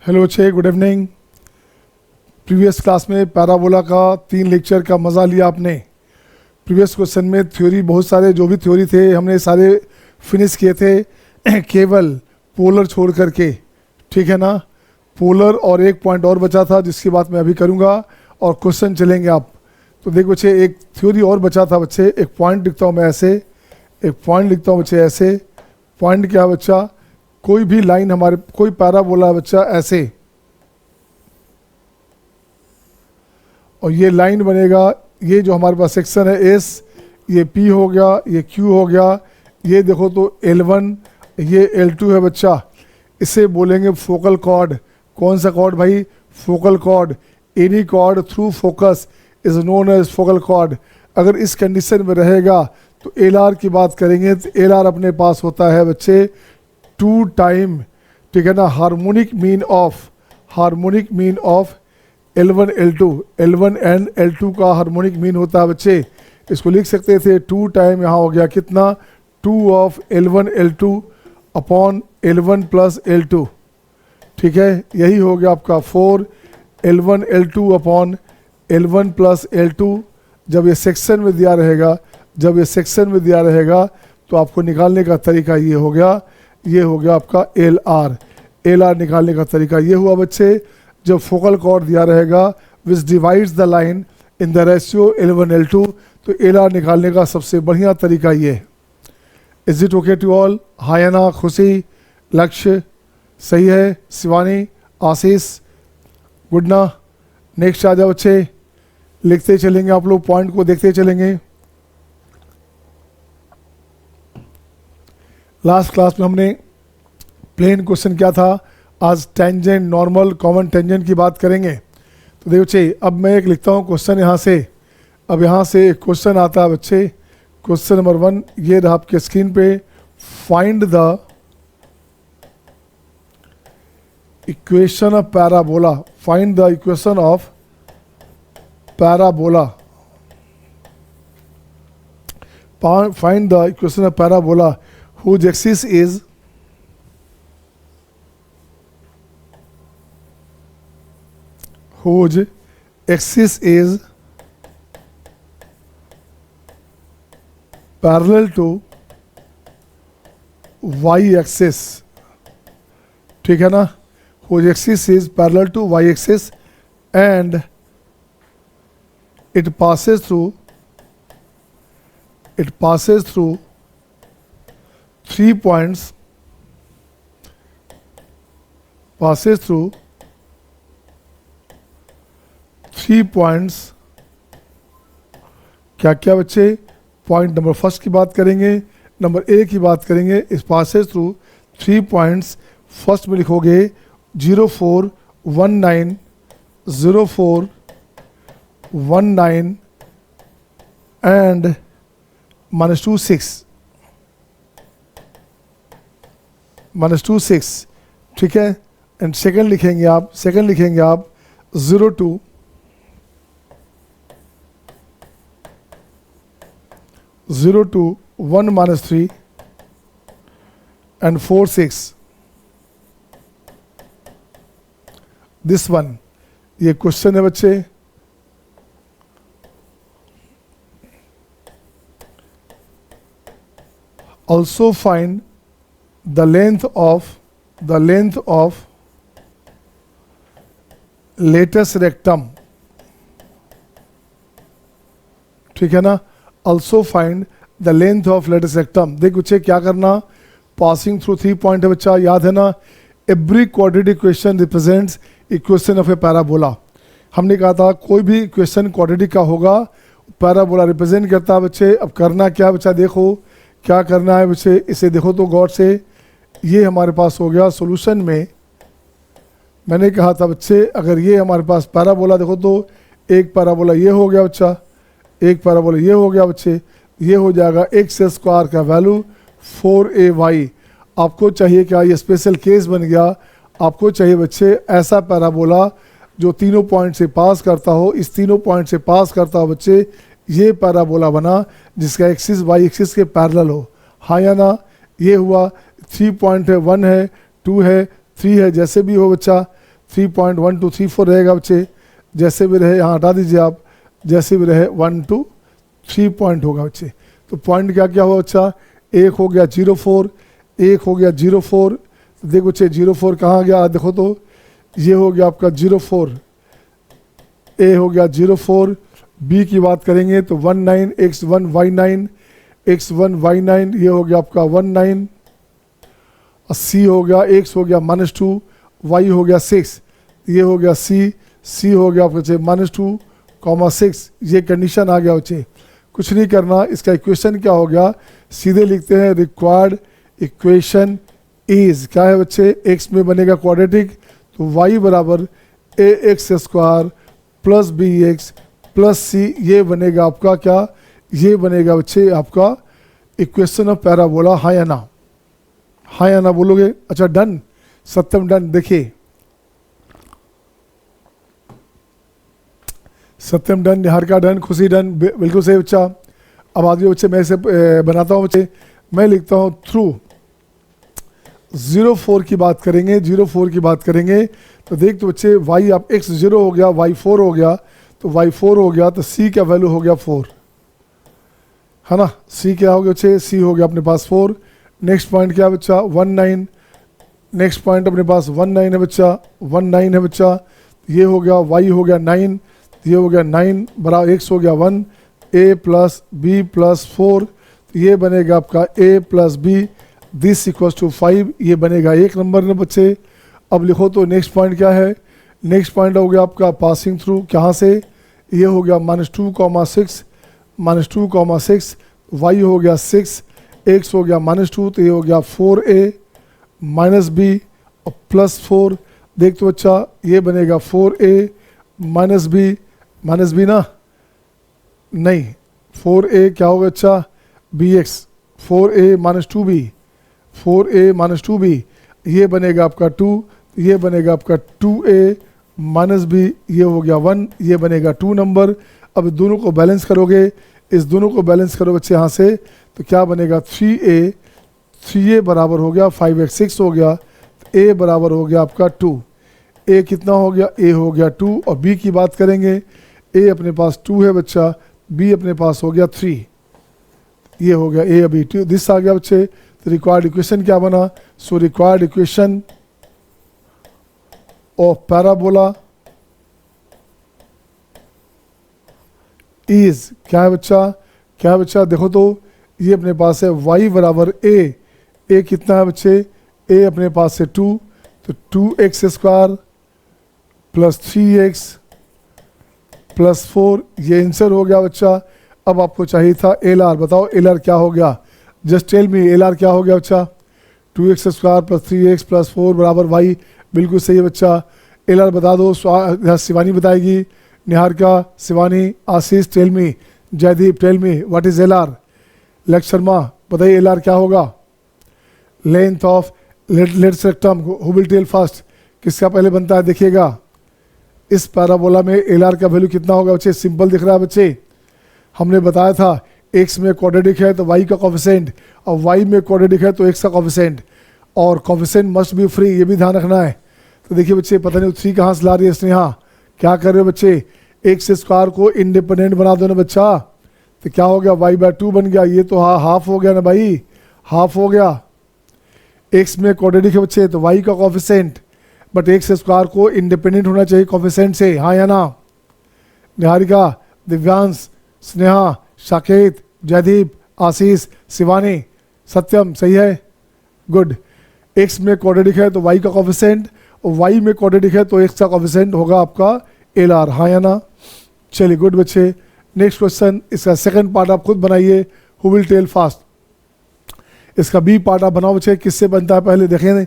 Hello बच्चे, good evening. Previous class में parabola का 3 लेक्चर का मज़ा लिया आपने। प्रीवियस क्वेश्चन में थ्योरी बहुत सारे जो भी थ्योरी थे हमने सारे फिनिश किए थे केवल पोलर छोड़ करके, ठीक है ना। पोलर और एक पॉइंट और बचा था जिसकी बात मैं अभी करूँगा और क्वेश्चन चलेंगे आप। तो देखो बच्चे, एक थ्योरी और बचा था बच्चे। एक पॉइंट लिखता हूँ मैं ऐसे, एक पॉइंट लिखता हूँ बच्चे ऐसे। पॉइंट क्या है बच्चा? कोई भी लाइन हमारे, कोई पैराबोला है बच्चा ऐसे, और ये लाइन बनेगा। ये जो हमारे पास सेक्शन है एस, ये पी हो गया, ये क्यू हो गया, ये देखो तो L1, ये L2 है बच्चा। इसे बोलेंगे फोकल कॉर्ड। कौन सा कॉर्ड भाई? Focal chord. Any chord through focus is known as focal chord. अगर इस कंडीशन में रहेगा तो LR की बात करेंगे तो LR अपने पास होता है बच्चे 2 टाइम, ठीक है ना, harmonic mean of L1 L2। L1 and L2 का हार्मोनिक मीन होता है बच्चे। इसको लिख सकते थे 2 टाइम, यहाँ हो गया कितना, 2 of L1 L2 upon L1 plus L2, ठीक है। यही हो गया आपका 4 L1 L2 upon L1 plus L2। जब ये सेक्शन में दिया रहेगा, तो आपको निकालने का तरीका ये हो गया आपका LR निकालने का तरीका ये हुआ बच्चे। जब फोकल कॉर्ड दिया रहेगा विच divides the line in the ratio L1 L2, तो LR निकालने का सबसे बढ़िया तरीका ये। Is it okay to all? हाय ना, खुशी, लक्ष्य, सही है, शिवानी, आशीष, गुड ना। नेक्स्ट आ जाओ बच्चे, लिखते चलेंगे आप लोग, पॉइंट को देखते चलेंगे। लास्ट क्लास में हमने प्लेन क्वेश्चन क्या था, आज टेंजेंट, नॉर्मल, कॉमन टेंजेंट की बात करेंगे। तो देखो बच्चे, अब मैं एक लिखता हूँ क्वेश्चन यहाँ से। अब यहाँ से एक क्वेश्चन आता है बच्चे, क्वेश्चन नंबर 1 ये रहा आपके स्क्रीन पे। Find the equation of parabola. Find the equation of parabola. Find the equation of parabola whose axis is parallel to y axis, ठीक है ना। whose axis is parallel to y axis and it passes through 3 points, क्या क्या बच्चे? Point number first की बात करेंगे, number A की बात करेंगे। इस पासेस थ्रू 3 पॉइंट्स। फर्स्ट में लिखोगे 04 19 04 19 एंड -2 6, ठीक है। एंड सेकंड लिखेंगे आप 02 1 -3 and 4 6। दिस वन, ये क्वेश्चन है बच्चे। Also find the length of latest rectum, ठीक है ना। also find the length of latest rectum। देख बच्चे क्या करना, पासिंग थ्रू 3 पॉइंट है बच्चा, याद है ना। Every quadratic equation represents equation of A parabola. हमने कहा था कोई भी इक्वेशन क्वाड्रेटिक का होगा, पैराबोला रिप्रेजेंट करता है बच्चे। अब करना क्या बच्चा, देखो क्या करना है बच्चे, इसे देखो तो गौर से। ये हमारे पास हो गया सॉल्यूशन में। मैंने कहा था बच्चे, अगर ये हमारे पास पैराबोला, देखो तो एक पैराबोला ये हो गया बच्चा, एक पैराबोला ये हो गया बच्चे। ये हो जाएगा x² का वैल्यू 4ay। आपको चाहिए क्या, ये स्पेशल केस बन गया। आपको चाहिए बच्चे ऐसा पैराबोला जो तीनों पॉइंट से पास करता हो। इस तीनों पॉइंट से पास करता हो बच्चे, ये पैराबोला बना जिसका एक्सिस y एक्सिस के पैरेलल हो। हाँ या ना। ये हुआ 3 पॉइंट है, 1 है, 2 है, 3 है, जैसे भी हो बच्चा। 3.1234 रहेगा बच्चे, जैसे भी रहे यहाँ हटा दीजिए आप, जैसे भी रहे 1 to 3 पॉइंट होगा बच्चे। तो पॉइंट क्या क्या हुआ बच्चा, एक हो गया 04, एक हो गया 04, देखो बच्चे 04 कहाँ गया, देखो तो ये हो गया आपका 04, ए हो गया 04, बी की बात करेंगे तो 19 x1y9 x1y9 ये हो गया आपका 19, और सी हो गया x हो गया -2, y हो गया 6, ये हो गया सी हो गया आपका -2, 6, ये कंडीशन आ गया बच्चे। कुछ नहीं करना, इसका इक्वेशन क्या हो गया, सीधे लिखते हैं रिक्वायर्ड इक्वेशन इज क्या है बच्चे, x में बनेगा क्वाड्रेटिक, तो y बराबर ax² plus B x plus c, ये बनेगा आपका क्या, ये बनेगा बच्चे आपका इक्वेशन ऑफ पैराबोला। हाँ या ना, हाँ या ना बोलोगे, अच्छा डन, सत्यम डन। देखिए सत्यम done, Niharika done, Khushi done, बिल्कुल सही बच्चा। अब आगे बच्चे मैं इसे बनाता हूँ बच्चे, मैं लिखता हूँ थ्रू 04 की बात करेंगे, 04 की बात करेंगे तो देख तो बच्चे y आप x 0 हो गया, y 4 हो गया, तो y 4 हो गया तो c का वैल्यू हो गया 4, है ना। c क्या हो गया बच्चे, c हो गया अपने पास 4। नेक्स्ट पॉइंट क्या है बच्चा, 19, नेक्स्ट पॉइंट अपने पास 19 है बच्चा, 19 है बच्चा, ये हो गया y हो गया 9, ये हो गया 9 बराबर x हो गया 1, a प्लस बी प्लस 4, ये बनेगा आपका a plus B, this equals to 5, ये बनेगा एक नंबर ना बच्चे। अब लिखो तो नेक्स्ट पॉइंट क्या है, नेक्स्ट पॉइंट हो गया आपका पासिंग थ्रू, कहाँ से, ये हो गया -2,6, -2,6, y हो गया 6, x हो गया -2, तो ये हो गया 4a माइनस बी और प्लस 4, देख तो बच्चा ये बनेगा 4a माइनस बी ना, नहीं 4a क्या होगा अच्छा, bx 4a minus 2b, 4a minus 2b, ये बनेगा आपका 2, ये बनेगा आपका 2a माइनस बी, ये हो गया 1, ये बनेगा 2 नंबर। अब दोनों को बैलेंस करोगे, इस दोनों को बैलेंस करो बच्चे यहाँ से, तो क्या बनेगा 3a बराबर हो गया 5x6 हो गया, a बराबर हो गया आपका 2, a कितना हो गया, a हो गया 2, और b की बात करेंगे, a अपने पास 2 है बच्चा, b अपने पास हो गया 3, ये हो गया a अभी 2, दिस आ गया बच्चे। तो रिक्वायर्ड इक्वेशन क्या बना, so required equation of parabola is क्या है बच्चा, क्या है बच्चा, देखो तो ये अपने पास है y बराबर a कितना है बच्चे, a अपने पास है 2, तो 2x² प्लस 3x प्लस 4, ये आंसर हो गया बच्चा। अब आपको चाहिए था LR, बताओ LR क्या हो गया, जस्ट टेल मी LR क्या हो गया बच्चा, 2x² प्लस 3x प्लस 4 बराबर y, बिल्कुल सही है बच्चा। LR बता दो, शिवानी बताएगी, Niharika, Shivani, Ashish tell me, Jaideep tell me what is LR, Lakshya Sharma बताइए LR क्या होगा, length of latus rectum, who will tell first, किसका पहले बनता है देखिएगा। इस पैराबोला में LR का वैल्यू कितना होगा बच्चे, सिंपल दिख रहा है बच्चे, हमने बताया था x में क्वाड्रेटिक है तो y का कोफिशिएंट, और y में क्वाड्रेटिक है तो x का कोफिशिएंट, और कोफिशिएंट मस्ट बी फ्री, ये भी ध्यान रखना है। तो देखिए बच्चे पता नहीं 3 कहाँ से ला रही है स्नेहा, क्या कर रहे हो बच्चे, x² को इंडिपेंडेंट बना दो ना बच्चा, तो क्या हो गया y/2 बन गया, ये तो हाफ हो गया ना भाई, हाफ हो गया। x में क्वाड्रेटिक है बच्चे तो y का कोफिशिएंट, बट x² को इंडिपेंडेंट होना चाहिए कोफिशिएंट से, हाँ या ना। निहारिका, दिव्यांश, स्नेहा, साकेत, जयदीप, आशीष, शिवानी, सत्यम, सही है, गुड। x में क्वाड्रेटिक है तो y का कोफिशिएंट, और y में क्वाड्रेटिक है तो x का कोफिशिएंट होगा आपका LR, हाँ या ना। चलिए गुड बच्चे, नेक्स्ट क्वेश्चन, इसका सेकंड पार्ट आप खुद बनाइए, हु विल टेल फास्ट। इसका बी पार्ट आप बनाओ बच्चे, किससे बनता है पहले देखें,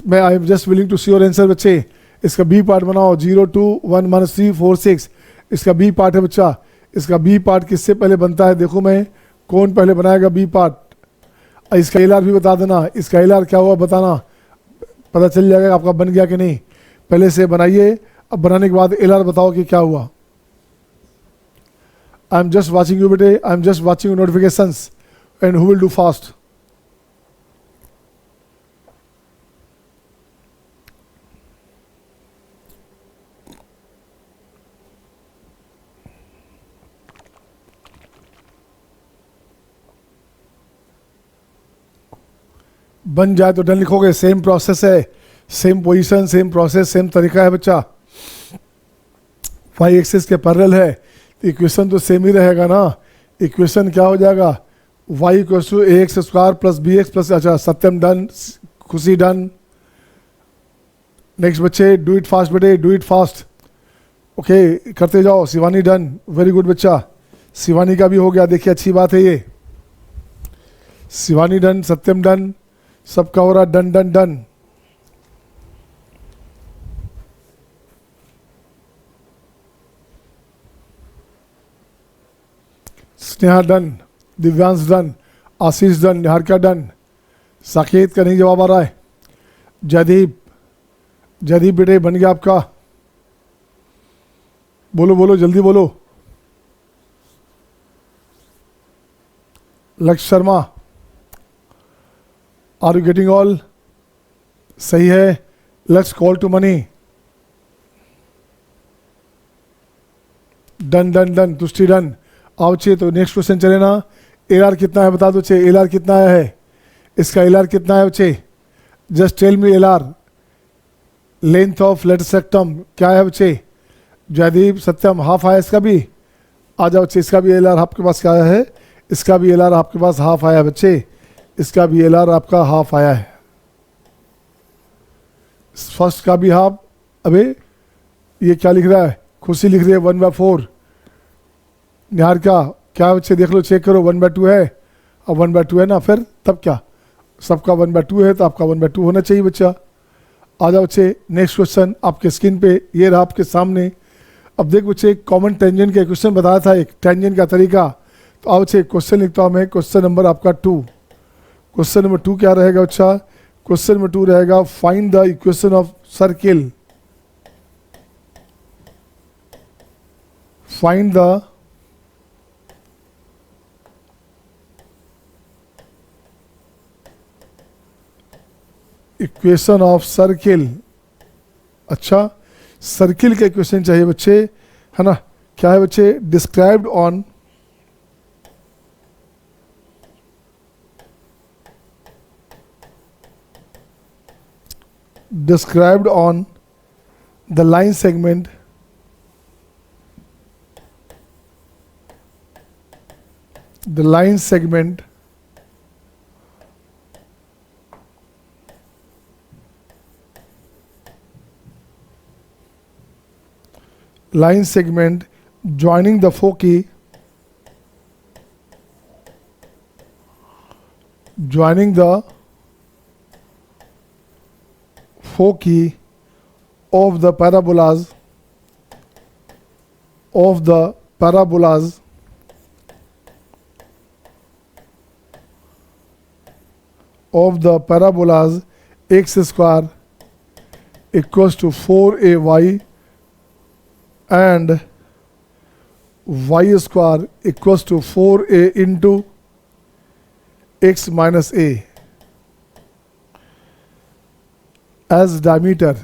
मैं I am just willing to see your answer बच्चे। इसका बी पार्ट बनाओ, 0 2 1 - 3 4 6, इसका बी पार्ट है बच्चा। इसका बी पार्ट किससे पहले बनता है, देखो मैं, कौन पहले बनाएगा बी पार्ट, इसका LR भी बता देना, इसका LR क्या हुआ बताना, पता चल जाएगा आपका बन गया कि नहीं, पहले से बनाइए, अब बनाने के बाद LR बताओ कि क्या हुआ। I am just watching you बेटे, I am just watching notifications, and who will do fast. बन जाए तो डन लिखोगे, सेम प्रोसेस है, same position, same process, same तरीका है बच्चा, वाई एक्सिस के पैरेलल है, तो इक्वेशन तो सेम ही रहेगा ना। इक्वेशन क्या हो जाएगा, y equal to A x square plus B x plus, अच्छा Satyam done, Khushi done. Next बच्चे, डू इट फास्ट बेटे, डू इट फास्ट, ओके करते जाओ। शिवानी डन, वेरी गुड बच्चा, शिवानी का भी हो गया, देखिए अच्छी बात है ये। शिवानी डन, सत्यम डन, सबका हो रहा done done done. Sneha done, Divyansh done, Ashish done, Niharika done, Saket का नहीं जवाब आ रहा है। जयदीप, जयदीप बेटे बन गया आपका, बोलो बोलो जल्दी बोलो। Lakshya Sharma, are you getting all, सही है। Let's call to money, done done done, Tushti done. आओ चे, तो नेक्स्ट क्वेश्चन चले ना। एल आर कितना है बता दो चे, एल आर कितना आया है, इसका एल आर कितना है बच्चे, just tell me L R, length of latus rectum क्या है बच्चे। जयदीप, सत्यम, हाफ आया इसका भी, आ जाओ बच्चे, इसका भी एल आर आपके पास क्या है, इसका भी एल आर आपके पास हाफ आया है बच्चे, इसका भी एल आर आपका हाफ आया है, फर्स्ट का भी हाफ। अबे ये क्या लिख रहा है, खुशी लिख रही है 1/4। निहारिका क्या बच्चे देख लो, चेक करो, 1/2 है, अब 1/2 है ना, फिर तब क्या, सबका 1/2 है तो आपका 1/2 होना चाहिए बच्चा। आ जाओ बच्चे, नेक्स्ट क्वेश्चन आपके स्क्रीन पे ये रहा आपके सामने। अब देख बच्चे, कॉमन टेंजेंट का क्वेश्चन बताया था, एक टेंजेंट का तरीका। तो आओ बच्चे क्वेश्चन लिखता हूँ मैं, क्वेश्चन नंबर आपका 2। क्वेश्चन नंबर 2 क्या रहेगा बच्चा, क्वेश्चन नंबर 2 रहेगा, find the equation of circle, find the equation of circle. अच्छा, सर्किल के इक्वेशन चाहिए बच्चे, है ना। क्या है बच्चे, described on described on the line segment line segment joining the foci of the parabolas x square equals to 4ay and y square equals to 4a into x minus a as diameter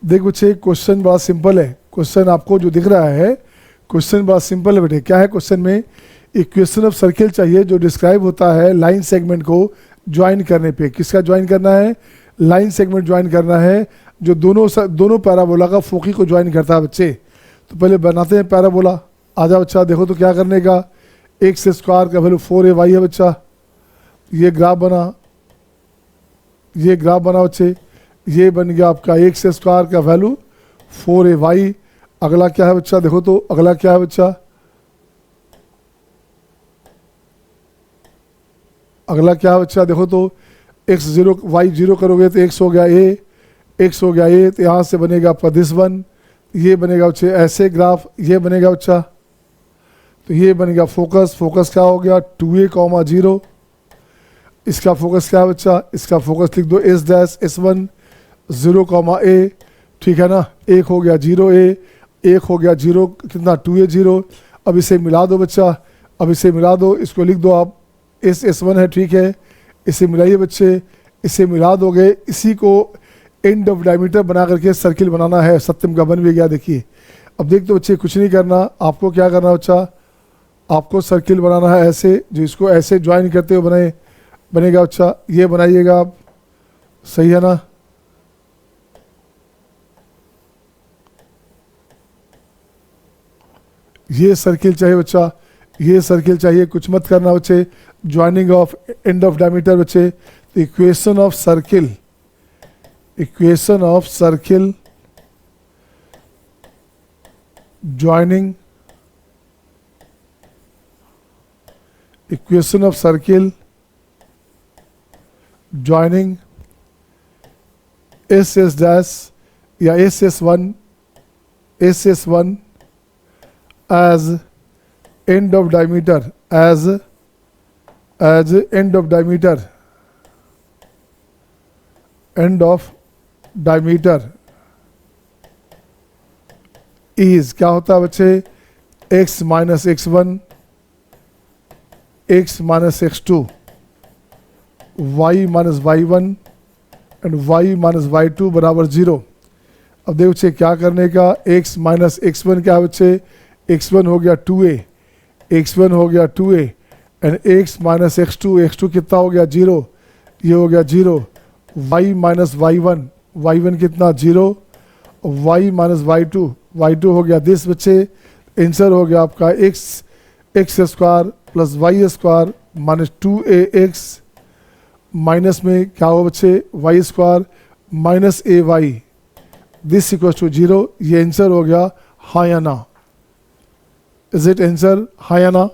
देख बच्चे, question बड़ा simple है। Question आपको जो दिख रहा है, question बड़ा सिंपल है बेटे। क्या है क्वेश्चन में, इक्वेशन ऑफ सर्किल चाहिए जो डिस्क्राइब होता है लाइन सेगमेंट को ज्वाइन करने पे। किसका ज्वाइन करना है, लाइन सेगमेंट ज्वाइन करना है, जो दोनों पैराबोला का फोकी को ज्वाइन करता है बच्चे। तो पहले बनाते हैं पैराबोला। आ जाओ बच्चा, देखो तो क्या करने का, एक्स स्क्वायर का वैल्यू 4ay है बच्चा, ये ग्राफ बना बच्चे, ये बन गया आपका एक्स स्क्वायर का वैल्यू 4ay। अगला क्या है बच्चा, देखो तो अगला क्या है बच्चा, अगला क्या है बच्चा, देखो तो x0 y0 करोगे तो x हो गया a, तो यहाँ से बनेगा आपका दिस वन, ये बनेगा बच्चे ऐसे ग्राफ, ये बनेगा बच्चा, तो ये बन गया फोकस क्या हो गया 2a, 0। इसका फोकस क्या है बच्चा, इसका फोकस लिख दो S'(S1) 0, a, ठीक है ना। एक हो गया 0a, एक हो गया 0, कितना 2a 0। अब इसे मिला दो बच्चा, अब इसे मिला दो, इसको लिख दो आप S'(S1) है, ठीक है। इसे मिलाइए बच्चे, इसे मिला दोगे, इसी को एंड ऑफ डायमीटर बना करके सर्किल बनाना है। सत्यम का बन भी गया, देखिए अब देखते बच्चे कुछ नहीं करना, आपको क्या करना बच्चा, आपको सर्किल बनाना है ऐसे, जो इसको ऐसे ज्वाइन करते हुए बनेगा बच्चा, ये बनाइएगा आप, सही है ना। ये सर्किल चाहिए बच्चा, ये सर्किल चाहिए, कुछ मत करना बच्चे, joining of end of diameter बच्चे। तो equation of circle, equation of circle joining, equation of circle joining S S dash या S S one as end of diameter, as end of diameter, end of diameter is क्या होता है बच्चे, x minus x1, x minus x2, y minus y1 and y minus y2 बराबर 0। अब देखो बच्चे क्या करने का, x minus x1 क्या है बच्चे, x1 हो गया 2a, x1 हो गया 2a and x minus x2 कितना हो गया 0, ये हो गया 0, y माइनस y1 कितना 0, y माइनस y2 हो गया दिस बच्चे। आंसर हो गया आपका x square plus y square minus 2ax minus में क्या हो बच्चे y square minus ay, this equal to 0। ये आंसर हो गया हाँ या ना, इज इट आंसर हाँ या ना।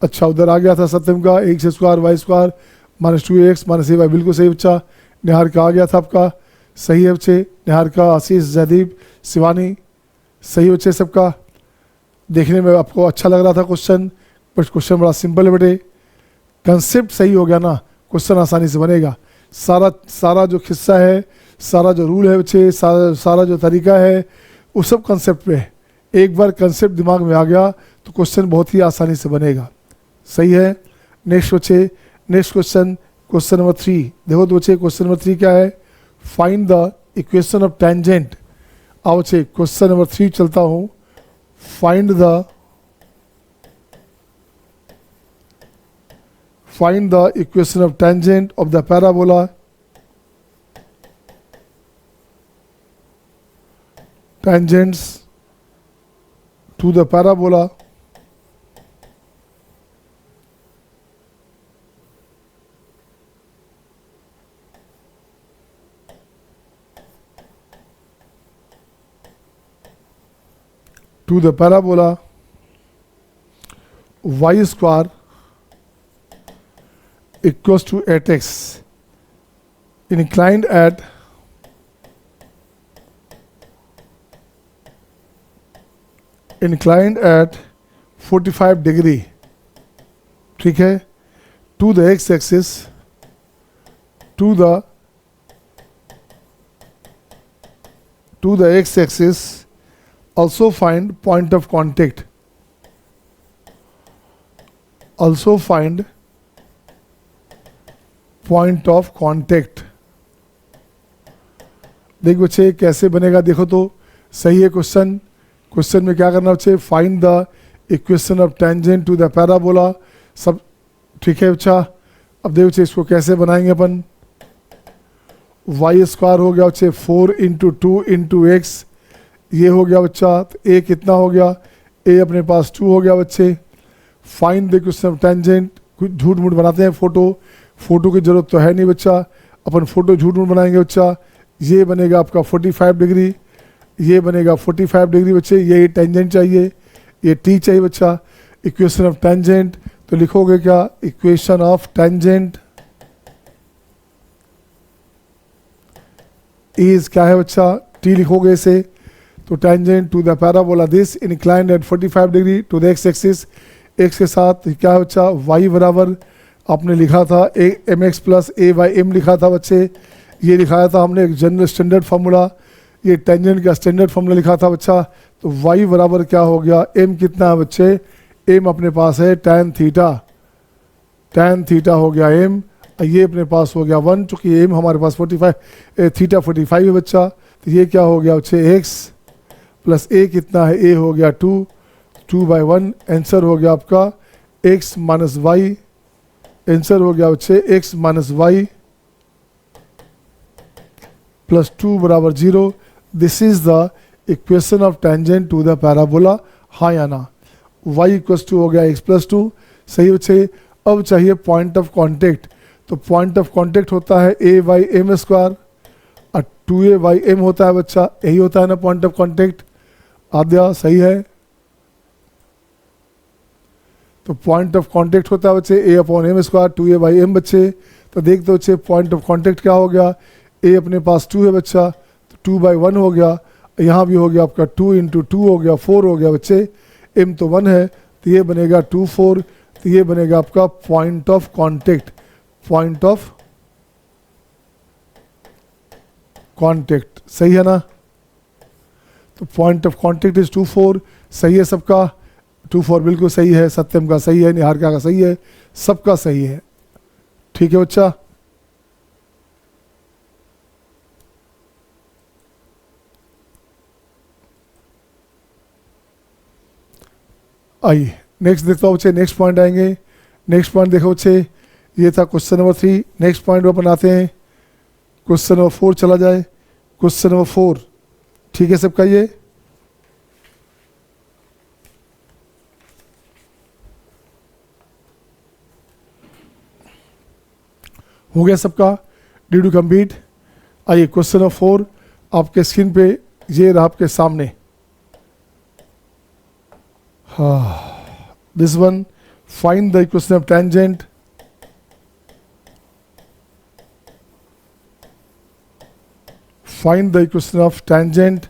अच्छा उधर आ गया था सत्यम का x square y square minus 2ax minus ay, बिल्कुल सही बच्चा। निहार का आ गया था आपका, सही है बच्चे, निहार का, आशीष, जयदीप, शिवानी, सही बच्चे सबका। देखने में आपको अच्छा लग रहा था क्वेश्चन, बट क्वेश्चन बड़ा सिंपल है बेटे, कंसेप्ट सही हो गया ना, क्वेश्चन आसानी से बनेगा। सारा जो किस्सा है, सारा जो रूल है बच्चे, सारा जो तरीका है, वो सब कंसेप्ट पे है। एक बार कंसेप्ट दिमाग में आ गया तो क्वेश्चन बहुत ही आसानी से बनेगा, सही है। नेक्स्ट बच्चे, नेक्स्ट क्वेश्चन, क्वेश्चन नंबर 3 देखो तो बच्चे, क्वेश्चन नंबर 3 क्या है, find the equation of tangent. आओ बच्चे क्वेश्चन नंबर 3 चलता हूँ, find the equation of tangent of the parabola, tangents to the parabola y square equals to 8x inclined at 45 degree, ठीक है, to the x axis, to the x axis, also find point of contact, also find point of contact। देख बच्चे कैसे बनेगा, देखो तो सही है क्वेश्चन। क्वेश्चन में क्या करना बच्चे, find the equation of tangent to the parabola, सब ठीक है बच्चा। अब देखो बच्चे इसको कैसे बनाएंगे अपन, y स्क्वायर हो गया बच्चे 4 इंटू 2 इंटू एक्स, ये हो गया बच्चा, तो a कितना हो गया, a अपने पास 2 हो गया बच्चे। Find the equation of tangent, कुछ झूठ मूठ बनाते हैं, फोटो की जरूरत तो है नहीं बच्चा, अपन फोटो झूठ मूठ बनाएंगे बच्चा। ये बनेगा आपका 45 डिग्री, ये बनेगा 45 डिग्री बच्चे, ये टेंजेंट चाहिए, ये t चाहिए बच्चा। इक्वेशन ऑफ टेंजेंट तो लिखोगे क्या, इक्वेशन ऑफ टेंजेंट इज क्या है बच्चा, t लिखोगे इसे, तो tangent to the parabola this inclined at 45 degree to the x axis, x के साथ क्या है बच्चा, y बराबर आपने लिखा था mx plus a by m लिखा था बच्चे, ये लिखाया था हमने एक जनरल स्टैंडर्ड फार्मूला, ये टेंजेंट का स्टैंडर्ड फार्मूला लिखा था बच्चा। तो y बराबर क्या हो गया, m कितना है बच्चे, m अपने पास है tan थीटा हो गया m, ये अपने पास हो गया 1, चूँकि m हमारे पास 45 थीटा 45 है बच्चा, तो ये क्या हो गया बच्चे x, प्लस ए कितना है, ए हो गया 2, 2/1। आंसर हो गया आपका x माइनस वाई, आंसर हो गया बच्चे x माइनस वाई प्लस 2 बराबर 0। This is the equation of tangent to the parabola, हाँ या ना। y इक्वस टू हो गया x प्लस 2, सही बच्चे। अब चाहिए पॉइंट ऑफ कॉन्टेक्ट, तो पॉइंट ऑफ कॉन्टेक्ट होता है a बाई एम स्क्वायर और 2a बाई एम होता है बच्चा, यही होता है ना पॉइंट ऑफ कॉन्टेक्ट। आद्या सही है। तो पॉइंट ऑफ कॉन्टेक्ट होता है बच्चे a upon m square 2a by m बच्चे। तो देख दो बच्चे पॉइंट ऑफ कॉन्टेक्ट क्या हो गया, a अपने पास 2 है बच्चा, तो 2/1 हो गया, यहाँ भी हो गया आपका 2 इंटू 2 हो गया 4 हो गया बच्चे, m तो 1 है तो ये बनेगा 2 4, तो ये बनेगा आपका point of contact, point of contact, सही है ना। तो पॉइंट ऑफ कॉन्टेक्ट इज 2 4, सही है सबका, 2 4 बिल्कुल सही है, सत्यम का सही है, निहारिका का सही है, सबका सही है। ठीक है बच्चा। आइए नेक्स्ट देखता हूँ बच्चे, नेक्स्ट पॉइंट आएंगे। नेक्स्ट पॉइंट देखो बच्चे, ये था क्वेश्चन नंबर 3। नेक्स्ट पॉइंट अपन आते हैं, क्वेश्चन नंबर 4 चला जाए। क्वेश्चन नंबर 4 ठीक है सबका, ये हो गया सबका, ड्यू टू कंप्लीट। आइए क्वेश्चन नंबर 4 आपके स्क्रीन पे ये रहा आपके सामने। This one, find the equation of tangent. Find the equation of tangent.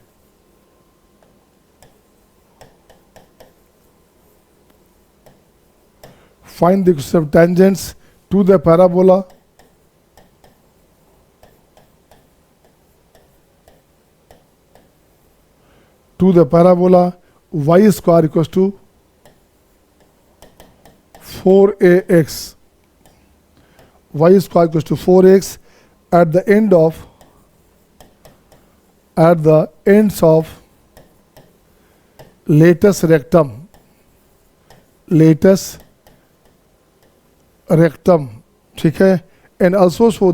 Find the equation of tangents to the parabola. To the parabola y square equals to 4ax, y square equals to 4x at the ends of latus rectum, ठीक है। and also show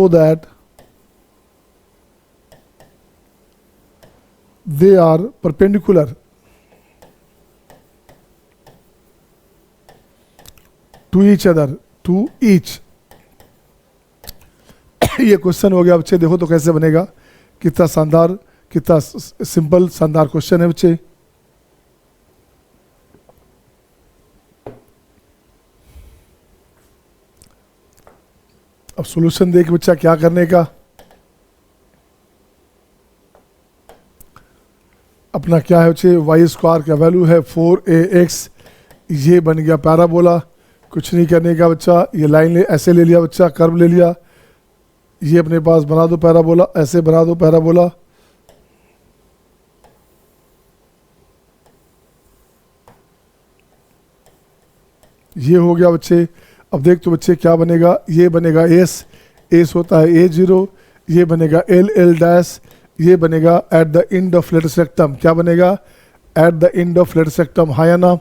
that they are perpendicular to each other, ये question हो गया बच्चे। देखो तो कैसे बनेगा, कितना शानदार, कितना सिंपल शानदार क्वेश्चन है बच्चे। अब सॉल्यूशन देख बच्चा क्या करने का। अपना क्या है बच्चे, वाई स्क्वायर का वैल्यू है 4ax, ये बन गया पैराबोला। कुछ नहीं करने का बच्चा, ये लाइन ऐसे ले लिया बच्चा, कर्व ले लिया, ये अपने पास बना दो पैराबोला, ऐसे बना दो पैराबोला। ये हो गया बच्चे। अब देख तो बच्चे क्या बनेगा, ये बनेगा एस होता है a0, ये बनेगा l डैश, ये बनेगा at the end of latus rectum. क्या बनेगा, at the end of latus rectum, हाँ या ना।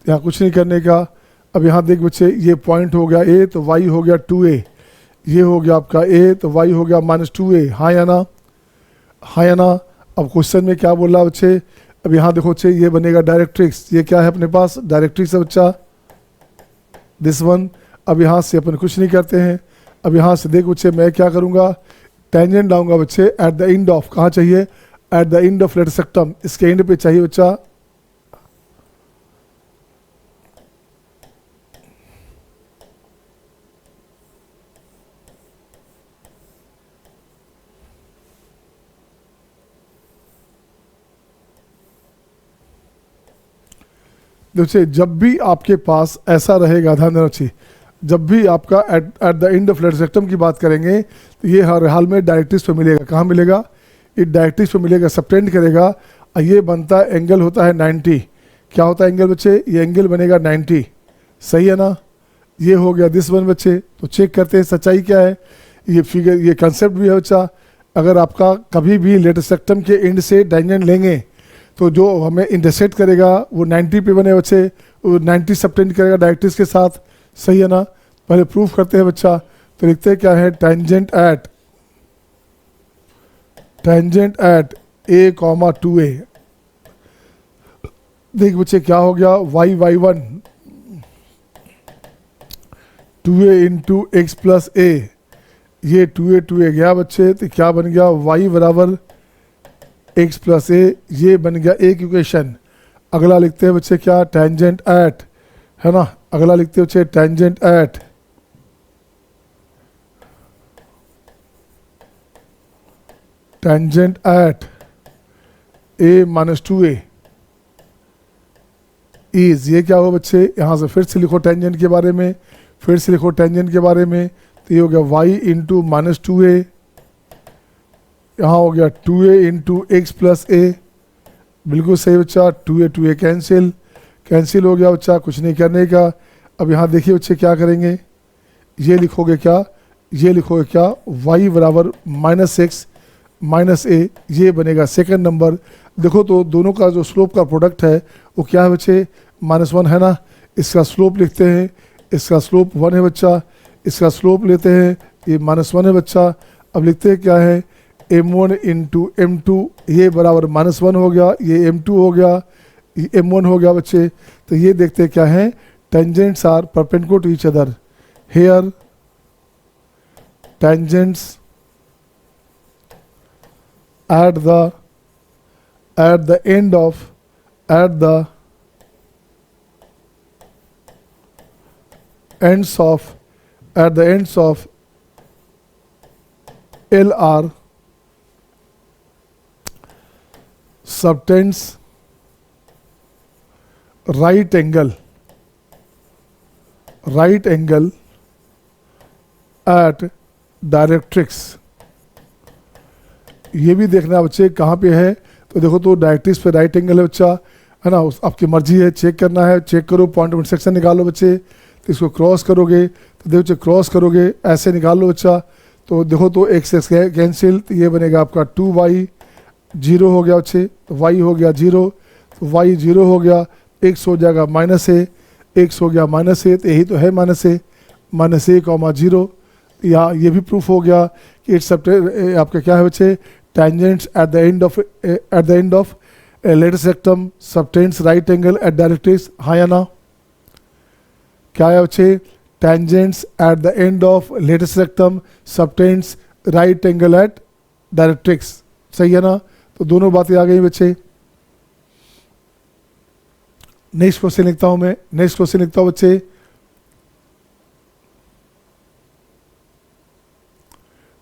यहाँ कुछ नहीं करने का। अब यहाँ देख बच्चे, ये पॉइंट हो गया a, तो y हो गया 2a, ये हो गया आपका a, तो y हो गया -2a, हाँ या ना, हाँ या ना। अब क्वेश्चन में क्या बोल रहा है बच्चे, अब यहाँ देखो बच्चे, ये बनेगा डायरेक्ट्रिक्स, ये क्या है अपने पास, डायरेक्ट्रिक्स है बच्चा, दिस वन। अब यहाँ से अपन कुछ नहीं करते हैं। अब यहाँ से देख बच्चे, मैं क्या करूँगा, टेंजेंट लाऊंगा बच्चे एट द एंड ऑफ, कहाँ चाहिए, at the end of latus rectum, इसके एंड पे चाहिए बच्चा। देखिए जब भी आपके पास ऐसा रहेगा, ध्यान देना चाहिए, जब भी आपका at the end of latus rectum की बात करेंगे तो ये हर हाल में डायरेक्ट्रिक्स पे मिलेगा। कहाँ मिलेगा, ये डायरेक्ट्रिक्स पे मिलेगा, सबटेंड करेगा। और ये बनता है, एंगल होता है 90। क्या होता है एंगल बच्चे, ये एंगल बनेगा 90, सही है ना। ये हो गया दिस वन बच्चे। तो चेक करते हैं सच्चाई क्या है, ये फिगर, ये कंसेप्ट भी है बच्चा। अगर आपका कभी भी लेटेस्ट सेक्टम के एंड से टेंजेंट लेंगे तो जो हमें इंटरसेक्ट करेगा वो 90 पे बने बच्चे, वो 90 सबटेंड करेगा डायरेक्ट्रिक्स के साथ, सही है ना। पहले प्रूफ करते हैं बच्चा, तो लिखते हैं क्या है, टेंजेंट एट a, 2a। देख बच्चे क्या हो गया, y1 2a into x plus a, ये 2a गया बच्चे, तो क्या बन गया, y बराबर x प्लस a, ये बन गया एक इक्वेशन। अगला लिखते हैं बच्चे क्या, टेंजेंट एट, है ना। अगला लिखते हैं बच्चे tangent at a minus 2a is, ये क्या होगा बच्चे, यहाँ से फिर से लिखो टेंजेंट के बारे में, फिर से लिखो टेंजेंट के बारे में, तो ये हो गया y इंटू माइनस 2a, यहाँ हो गया 2a into x plus a, बिल्कुल सही बच्चा। 2a कैंसिल हो गया बच्चा, कुछ नहीं करने का। अब यहाँ देखिए बच्चे क्या करेंगे, ये लिखोगे क्या, ये लिखोगे क्या, y बराबर माइनस एक्स माइनस a, ये बनेगा सेकंड नंबर। देखो तो दोनों का जो स्लोप का प्रोडक्ट है वो क्या है बच्चे, -1 है ना। इसका स्लोप लिखते हैं, इसका स्लोप 1 है बच्चा, इसका स्लोप लेते हैं, ये -1 है बच्चा। अब लिखते हैं क्या है, m1 इंटू m2, ये बराबर -1 हो गया, ये m2 हो गया, ये m1 हो गया बच्चे। तो ये देखते हैं क्या है, tangents are perpendicular to each other, here tangents at the end of ends of LR subtends right angle at directrix. ये भी देखना बच्चे कहाँ पे है, तो देखो तो डायरेक्ट्रिक्स पे राइट एंगल है बच्चा, है ना। आपकी मर्जी है, चेक करना है, चेक करो, पॉइंट ऑफ इंटरसेक्शन निकालो बच्चे। तो इसको क्रॉस करोगे, तो देखो बच्चे क्रॉस करोगे, ऐसे निकाल लो बच्चा। तो देखो तो एक्स एक्स कैंसिल, तो ये बनेगा आपका 2y, 0 हो गया बच्चे, तो y हो गया 0, तो y 0 हो गया, x हो जाएगा -a, x हो गया -a, तो यही तो है -a, -a, 0। या ये भी प्रूफ हो गया कि इट्स आपका क्या है बच्चे, tangents at the end of latus rectum subtends right angle at directrix, हाँ या ना। क्या है बच्चे, tangents at the end of latus rectum subtends right angle at directrix, सही है ना। तो दोनों बातें आ गई बच्चे। नेक्स्ट क्वेश्चन लिखता हूं मैं, नेक्स्ट क्वेश्चन लिखता हूं बच्चे,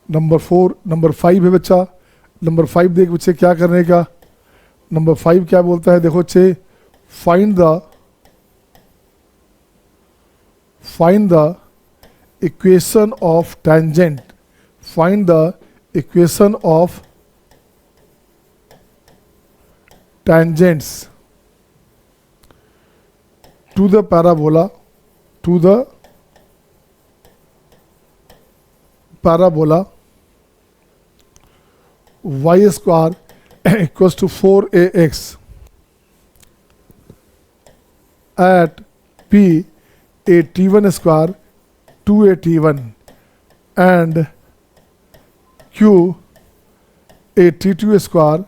नंबर 5 है बच्चा। नंबर 5 देख बच्चे क्या करने का, नंबर 5 क्या बोलता है, देखो बच्चे, find the equation of tangent, find the equation of tangents to the parabola, y square equals to 4ax at p a t1 square 2a t1 and q a t2 square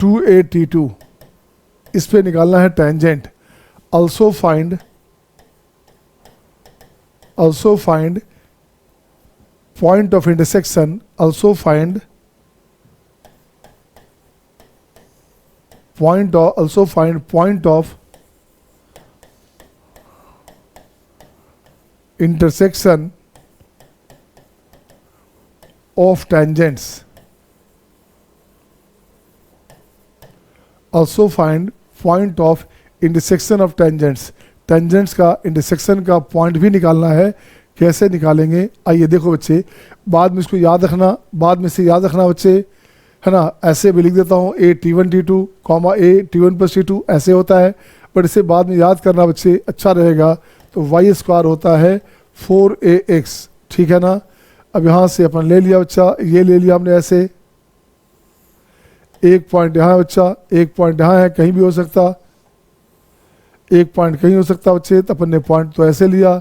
2a t2। इस पे निकालना है tangent. also find point of intersection, point of intersection of tangents, also find point of intersection of tangents। Tangents का intersection का point भी निकालना है। कैसे निकालेंगे, आइए देखो बच्चे, बाद में इसको याद रखना, बाद में से याद रखना बच्चे, है ना। ऐसे भी लिख देता हूँ, a t1 t2 comma a t1 plus t2 ऐसे होता है, बट इसे बाद में याद करना बच्चे, अच्छा रहेगा। तो y स्क्वायर होता है 4ax, ठीक है ना। अब यहाँ से अपन ले लिया बच्चा, ये ले लिया हमने ऐसे, एक पॉइंट यहाँ है बच्चा, एक पॉइंट यहाँ है, कहीं भी हो सकता, एक पॉइंट कहीं हो सकता बच्चे, तो अपन ने पॉइंट तो ऐसे लिया,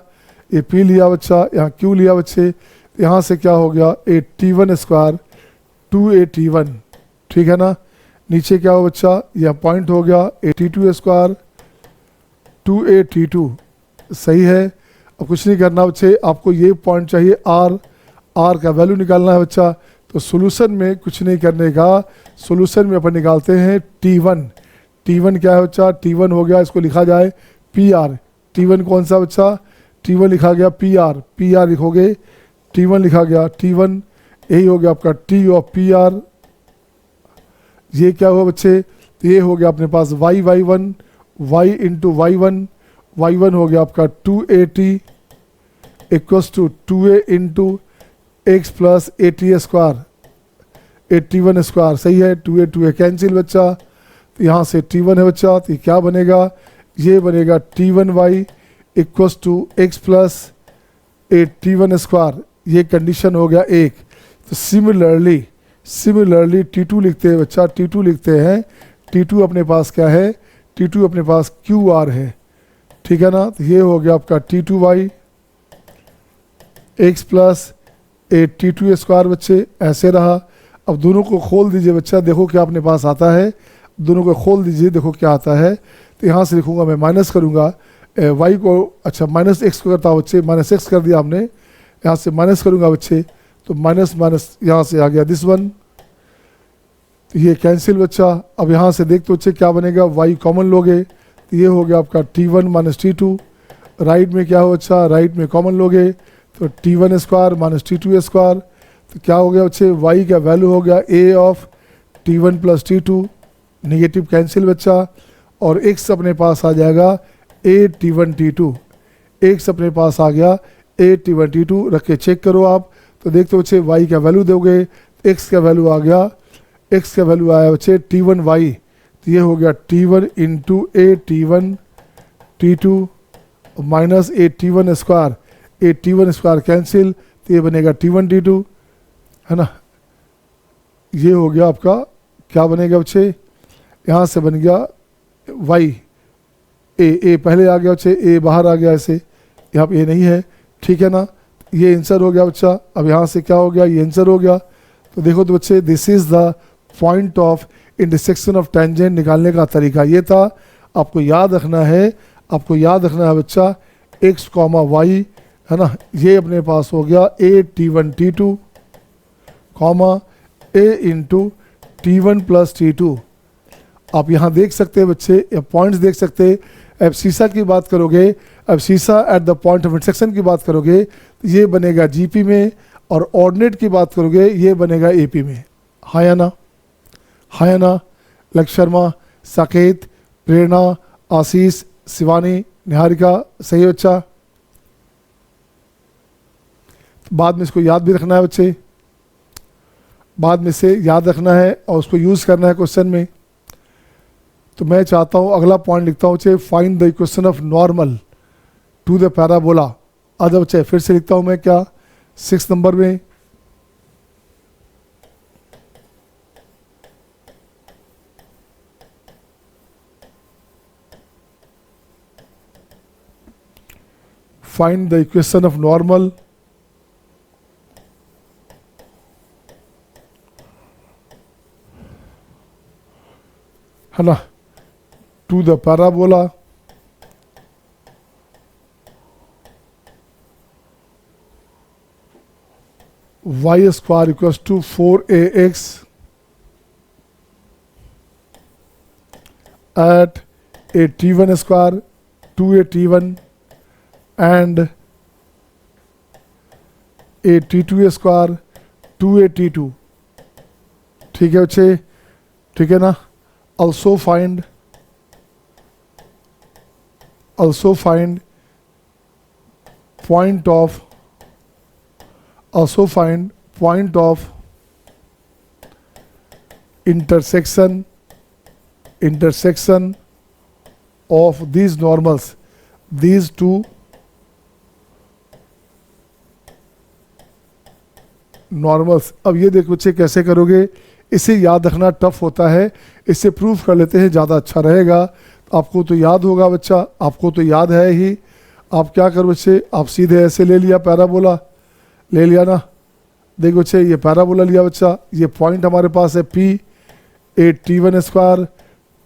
ये P लिया बच्चा, यहाँ Q लिया बच्चे, यहाँ से क्या हो गया, 8T1 स्क्वायर 2AT1, ठीक है ना। नीचे क्या हो बच्चा, यह पॉइंट हो गया 82 स्क्वायर 2AT2, सही है। अब कुछ नहीं करना बच्चे, आपको ये पॉइंट चाहिए R का वैल्यू निकालना है बच्चा। तो सॉल्यूशन में कुछ नहीं करने का, सॉल्यूशन में अपन निकालते हैं T1 क्या है बच्चा, T1 हो गया, इसको लिखा जाए PR। T1 कौन सा बच्चा, T1 लिखा गया PR लिखोगे, T1 लिखा गया T1, यही हो गया आपका T ऑफ PR। ये क्या हुआ बच्चे, तो ये हो गया अपने पास y1 y इंटू y1 हो गया आपका 2AT equals to 2A into x plus AT square 81 square, सही है। 2A कैंसिल बच्चा, तो यहाँ से T1 है बच्चा, तो ये क्या बनेगा, ये बनेगा T1y equals to x plus 81 square, ये कंडीशन हो गया एक। तो सिमिलरली T2 लिखते हैं बच्चा, T2 लिखते हैं, T2 अपने पास क्या है, T2 अपने पास QR है, ठीक है ना। तो ये हो गया आपका T2y x प्लस 82 स्क्वायर बच्चे, ऐसे रहा। अब दोनों को खोल दीजिए बच्चा, देखो क्या अपने पास आता है, दोनों को खोल दीजिए, देखो क्या आता है। तो यहाँ से लिखूंगा मैं, माइनस करूँगा y को, अच्छा माइनस x को करता हूँ बच्चे, माइनस x कर दिया हमने, यहाँ से माइनस करूँगा बच्चे, तो माइनस यहाँ से आ गया दिस वन, तो ये कैंसिल बच्चा। अब यहाँ से देखते बच्चे क्या बनेगा, y कॉमन लोगे, तो ये हो गया आपका T1 माइनस T2, राइट में क्या हो बच्चा, राइट में कॉमन लोगे, तो T1 square minus T2 square, तो क्या हो गया बच्चे, y का वैल्यू हो गया a of T1 plus T2, negative cancel बच्चा, और x अपने पास आ जाएगा a T1 T2, x अपने पास आ गया a T1 T2, रख के चेक करो आप, तो देखते बच्चे y का वैल्यू दोगे, x का वैल्यू आ गया, x का वैल्यू आया बच्चे T1y, तो ये हो गया T1 into a T1 T2 minus a T1 square, a T1 square cancel, तो ये बनेगा T1 T2, है ना। ये हो गया आपका, क्या बनेगा बच्चे, यहाँ से बन गया y, a पहले आ गया बच्चे, a बाहर आ गया, ऐसे यहाँ पे a नहीं है, ठीक है ना। ये आंसर हो गया बच्चा। अब यहाँ से क्या हो गया, ये आंसर हो गया। तो देखो तो बच्चे, this is the point of intersection of tangent निकालने का तरीका ये था। आपको याद रखना है, बच्चा x कॉमा y, है ना, ये अपने पास हो गया a T1 T2 comma a into T1 plus T2। आप यहाँ देख सकते हैं बच्चे, पॉइंट्स देख सकते हैं। अब सीसा की बात करोगे, अब सीसा at the point of intersection की बात करोगे, तो ये बनेगा GP में, और ऑर्डिनेट की बात करोगे ये बनेगा AP में। हाँ या ना, लक्ष्य शर्मा, साकेत, प्रेरणा, आशीष, शिवानी, निहारिका, सही बच्चा। बाद में इसको याद भी रखना है बच्चे, बाद में से याद रखना है और उसको यूज़ करना है क्वेश्चन में। तो मैं चाहता हूँ अगला पॉइंट लिखता हूँ बच्चे, find the equation of normal to the parabola. आधा बच्चे फिर से लिखता हूँ मैं, क्या 6 नंबर में, find the equation of normal है ना, to the parabola y square equals to 4ax at a T1 square 2a T1 and a T2 square 2a T2। ठीक है बच्चे, ठीक है ना। also find point of intersection of these normals, these two normals. अब ये देखो बच्चे कैसे करोगे, इसे याद रखना टफ होता है, इससे प्रूफ कर लेते हैं, ज़्यादा अच्छा रहेगा। आपको तो याद होगा बच्चा, आपको तो याद है ही। आप क्या करो बच्चे, आप सीधे ऐसे ले लिया, पैराबोला ले लिया ना। देखो बच्चे ये पैराबोला लिया बच्चा, ये पॉइंट हमारे पास है P, ए T1 स्क्वायर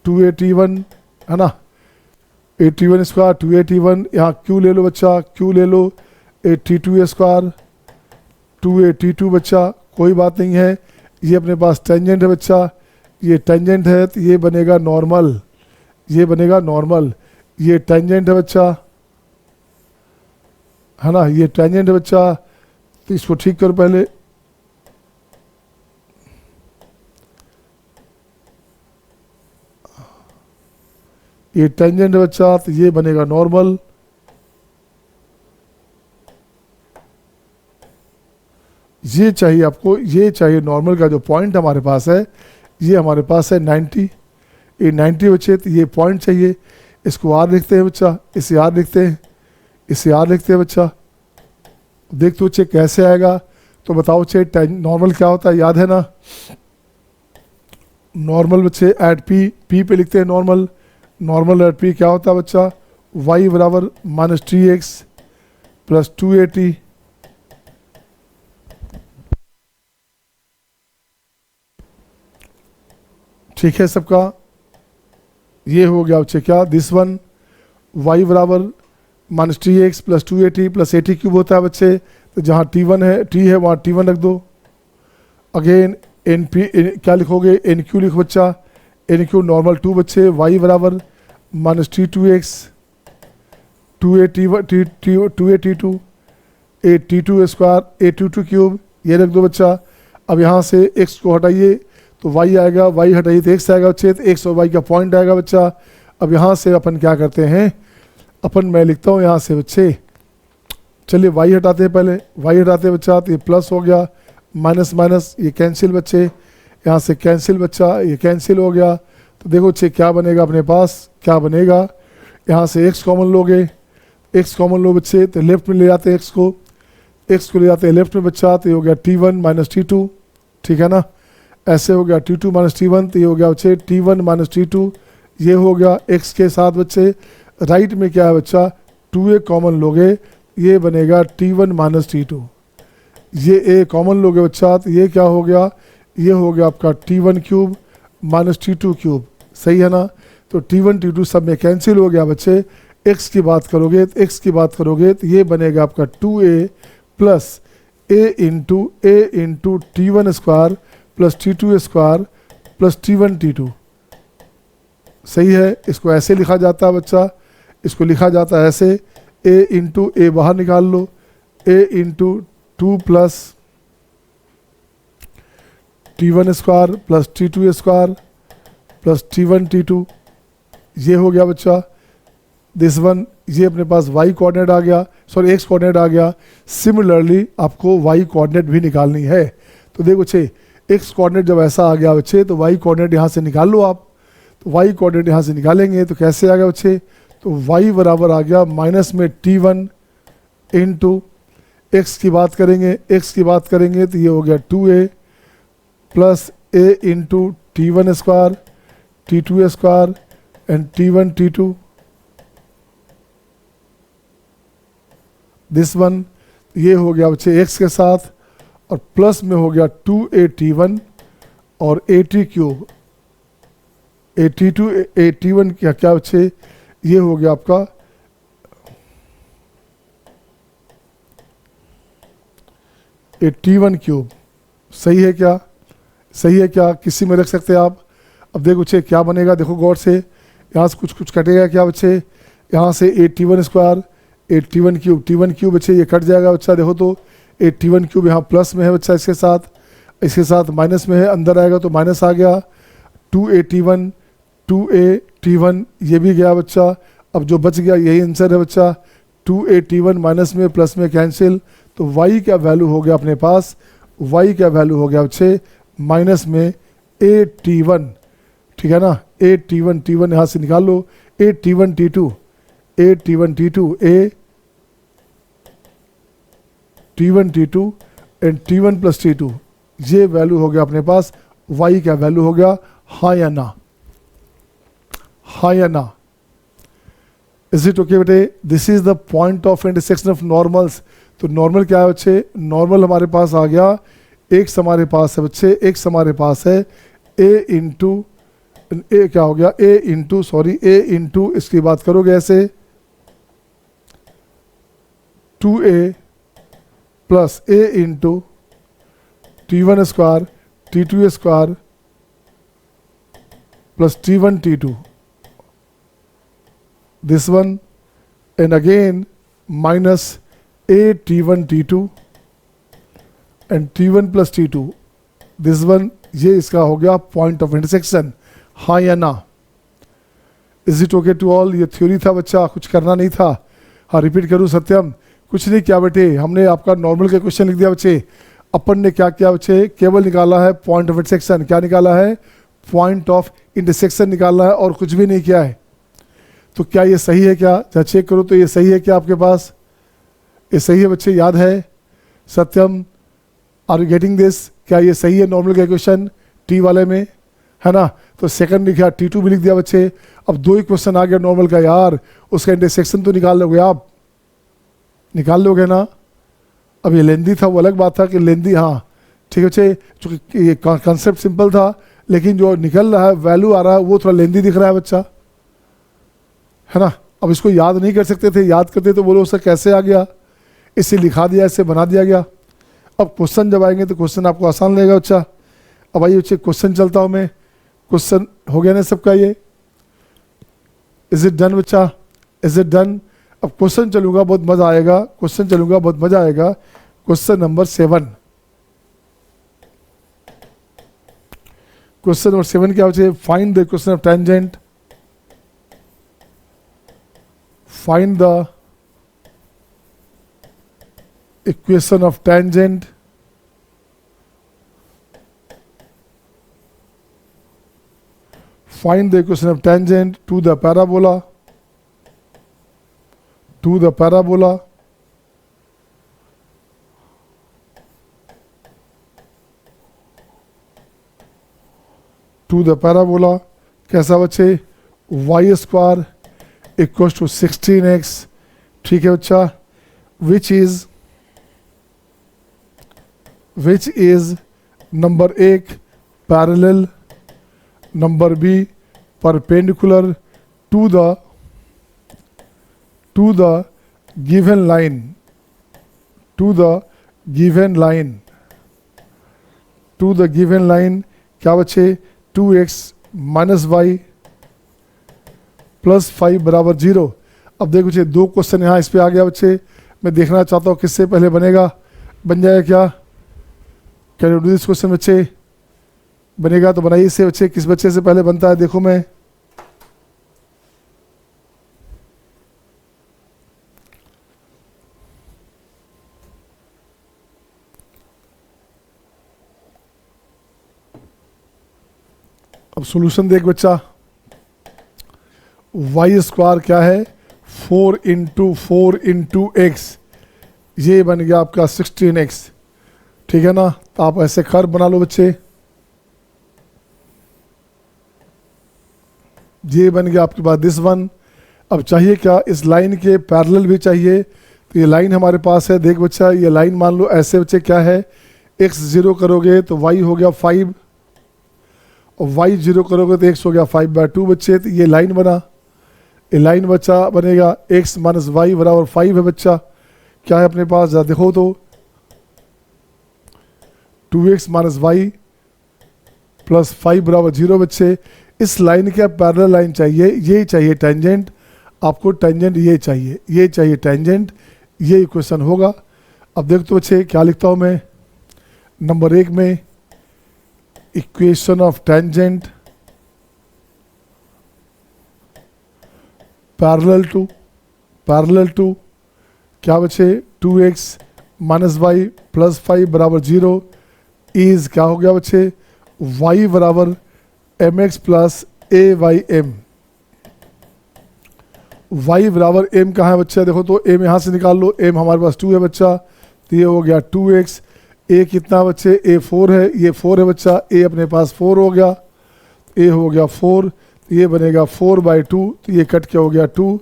2AT1 है ना, AT1 स्क्वायर 2AT1, यहाँ Q ले लो बच्चा, Q ले लो, ए T2 स्क्वायर 2AT2 बच्चा, कोई बात नहीं है। ये अपने पास टेंजेंट है बच्चा, ये टेंजेंट है तो ये बनेगा नॉर्मल, ये बनेगा नॉर्मल, ये टेंजेंट है बच्चा है ना, ये टेंजेंट है बच्चा। तो इसको ठीक करो पहले, ये टेंजेंट है बच्चा तो ये बनेगा नॉर्मल। ये चाहिए आपको, ये चाहिए नॉर्मल का जो पॉइंट हमारे पास है, ये हमारे पास है 90, ये 90 बच्चे, तो ये पॉइंट चाहिए। इसको आर लिखते हैं बच्चा, इसे आर लिखते हैं, इसे आर लिखते हैं बच्चा। देख तो बच्चे कैसे आएगा, तो बताओ बच्चे नॉर्मल क्या होता है, याद है ना। नॉर्मल बच्चे एट पी, पी पे लिखते हैं नॉर्मल, नॉर्मल एट पी क्या होता है बच्चा, y बराबर -3x प्लस 2AT। ठीक है सबका, ये हो गया बच्चे क्या, दिस वन y बराबर -3x plus 2AT plus AT cube होता है बच्चे। तो जहाँ T1 है, T है वहाँ T1 रख दो। अगेन क्या लिखोगे, NQ लिखो बच्चा, NQ नॉर्मल 2 बच्चे, y बराबर -T2x 2AT2 AT2 square A22 cube, ये रख दो बच्चा। अब यहाँ से x को हटाइए तो y आएगा, y हटाइए तो x आएगा बच्चे, तो x और y का पॉइंट आएगा बच्चा। अब यहाँ से अपन क्या करते हैं, अपन मैं लिखता हूँ यहाँ से बच्चे, चलिए y हटाते हैं पहले, y हटाते हैं बच्चा, तो ये प्लस हो गया, माइनस माइनस ये कैंसिल बच्चे, यहाँ से कैंसिल बच्चा, ये कैंसिल हो गया। तो देखो बच्चे क्या बनेगा अपने पास, क्या बनेगा, यहाँ से x कॉमन लोगे, x कॉमन लो बच्चे, तो लेफ्ट में ले जाते हैं x को ले जाते हैं लेफ्ट में बच्चा, तो ये हो गया T1 माइनस T2, ठीक है ना। ऐसे हो गया T2 माइनस T1, तो ये हो गया बच्चे T1 माइनस T2, ये हो गया x के साथ बच्चे। राइट में क्या है बच्चा, 2a कॉमन लोगे, ये बनेगा T1 माइनस T2, ये a कॉमन लोगे बच्चा, तो ये क्या हो गया, ये हो गया आपका T1 cube minus T2 cube, सही है ना। तो T1 T2 सब में कैंसिल हो गया बच्चे। x की बात करोगे तो x की बात करोगे तो ये बनेगा आपका 2a plus a into T1 square plus T2 square plus T1 T2, सही है। इसको ऐसे लिखा जाता है बच्चा, इसको लिखा जाता है ऐसे, a इंटू a बाहर निकाल लो, a into 2 plus T1 square plus T2 square plus T1 T2, ये हो गया बच्चा दिस वन। ये अपने पास y कोऑर्डिनेट आ गया, सॉरी x कोऑर्डिनेट आ गया। सिमिलरली आपको y कोऑर्डिनेट भी निकालनी है। तो देखो बच्चे x कोऑर्डिनेट जब ऐसा आ गया बच्चे, तो y कोऑर्डिनेट यहाँ से निकाल लो आप। तो y कोऑर्डिनेट यहाँ से निकालेंगे तो कैसे आ गया बच्चे, तो y बराबर आ गया माइनस में T1 इंटू x की बात करेंगे तो ये हो गया 2a plus a into T1 square T2 square and T1 T2, this one. ये हो गया बच्चे x के साथ, और प्लस में हो गया 2a T1 और AT क्यूब AT2 AT1 क्या बच्चे, ये हो गया आपका T1 क्यूब, सही है क्या, सही है क्या, किसी में रख सकते हैं आप। अब देखो बच्चे क्या बनेगा, देखो गौर से, यहाँ से कुछ कटेगा क्या बच्चे, यहाँ से T1 स्क्वायर T1 क्यूब बच्चे, ये कट जाएगा बच्चा। देखो तो T1 क्यूब यहाँ प्लस में है बच्चा, इसके साथ माइनस में है, अंदर आएगा तो माइनस आ गया। 2a T1 ये भी गया बच्चा। अब जो बच गया यही आंसर है बच्चा, 2a T1 माइनस में प्लस में कैंसिल, तो y क्या वैल्यू हो गया अपने पास, y क्या वैल्यू हो गया बच्चे माइनस में a T1, ठीक है ना। a T1 यहाँ से निकाल लो, a T1 T2 a T1 T2 a T1 T2 and T1 plus T2, ये वैल्यू हो गया अपने पास y का वैल्यू हो गया, हाँ या ना, हाँ या ना। इज इट ओके बेटे? This is the point of intersection of normals. तो नॉर्मल क्या है बच्चे? नॉर्मल हमारे पास आ गया, एक्स हमारे पास है बच्चे, एक्स हमारे पास है ए इंटू ए, क्या हो गया ए इंटू इसकी बात करोगे ऐसे 2a plus A into T1 square T2 square plus T1 T2, this one, and again minus a T1 T2 and T1 plus T2, this one, ये इसका हो गया पॉइंट ऑफ इंटरसेक्शन, हाँ या ना? Is it okay to all? ये theory था बच्चा, कुछ करना नहीं था। हाँ रिपीट करूँ सत्यम? कुछ नहीं किया बेटे, हमने आपका नॉर्मल का क्वेश्चन लिख दिया बच्चे। अपन ने क्या किया बच्चे? केवल निकाला है पॉइंट ऑफ इंटरसेक्शन। क्या निकाला है? पॉइंट ऑफ इंटरसेक्शन निकालना है, और कुछ भी नहीं किया है। तो क्या ये सही है? क्या जहाँ चेक करो तो ये सही है क्या आपके पास? ये सही है बच्चे, याद है? सत्यम, आर यू गेटिंग दिस? क्या ये सही है नॉर्मल का क्वेश्चन टी वाले में, है ना? तो सेकंड लिखा, T2 भी लिख दिया बच्चे। अब दो ही क्वेश्चन आ गया नॉर्मल का यार, उसका इंटरसेक्शन तो निकाल लोगे आप, निकाल लोगे ना? अब ये लेंदी था, वो अलग बात था कि लेंदी, हाँ ठीक है बच्चे, चूँकि ये कॉन्सेप्ट सिंपल था, लेकिन जो निकल रहा है वैल्यू आ रहा है वो थोड़ा लेंदी दिख रहा है बच्चा, है ना? अब इसको याद नहीं कर सकते थे, याद करते तो बोलो उसका कैसे आ गया, इसे लिखा दिया, इसे बना दिया गया। अब क्वेश्चन जब आएंगे तो क्वेश्चन आपको आसान लगेगा बच्चा। अब आइए बच्चे क्वेश्चन चलता हूँ मैं। क्वेश्चन हो गया ना सबका? ये इज इट डन बच्चा? Is it done? अब क्वेश्चन चलूंगा, बहुत मजा आएगा, क्वेश्चन चलूंगा, बहुत मजा आएगा। क्वेश्चन नंबर 7, क्वेश्चन नंबर 7 क्या बच्चे? Find the equation of tangent, find the equation of tangent find the equation of tangent to the parabola to the parabola to the parabola कैसा बच्चे? y square equals to 16x, ठीक है बच्चा, which is number 1 parallel, number B perpendicular to the given line, to the given line क्या बच्चे? 2x minus Y plus 5 बराबर 0। अब देखो बच्चे, दो क्वेश्चन यहाँ इस पे आ गया बच्चे, मैं देखना चाहता हूँ किससे पहले बनेगा, बन जाएगा क्या? Can you do this question बच्चे? बनेगा तो बनाइए इससे बच्चे, किस बच्चे से पहले बनता है देखो मैं। अब सॉल्यूशन देख बच्चा, वाई स्क्वायर क्या है? 4 इंटू एक्स, ये बन गया आपका 16x, ठीक है ना? तो आप ऐसे कर्व बना लो बच्चे, ये बन गया आपके पास दिस वन। अब चाहिए क्या? इस लाइन के पैरेलल भी चाहिए, तो ये लाइन हमारे पास है, देख बच्चा, ये लाइन मान लो ऐसे बच्चे, क्या है? x 0 करोगे तो y हो गया 5, और y 0 करोगे तो x हो गया 5/2 बच्चे। तो ये लाइन बना, ये लाइन बच्चा बनेगा x माइनस वाई बराबर 5 है बच्चा। क्या है अपने पास? जरा देखो तो 2x माइनस वाई प्लस 5 बराबर 0 बच्चे। इस लाइन का पैरेलल लाइन चाहिए, ये चाहिए टेंजेंट, आपको टेंजेंट ये चाहिए टेंजेंट, ये इक्वेशन होगा। अब देख तो बच्चे क्या लिखता हूँ मैं, नंबर 1 में equation of tangent parallel to क्या बचे? 2x माइनस वाई प्लस 5 बराबर 0 इज क्या हो गया बच्चे? y बराबर mx plus a by m। y बराबर m कहाँ है बच्चा? देखो तो m यहाँ से निकाल लो, m हमारे पास 2 है बच्चा, तो ये हो गया 2x ए कितना बच्चे, ए 4 है, ये 4 है बच्चा, ए अपने पास 4 हो गया, ए हो गया 4, तो ये बनेगा 4/2, तो ये कट क्या हो गया 2।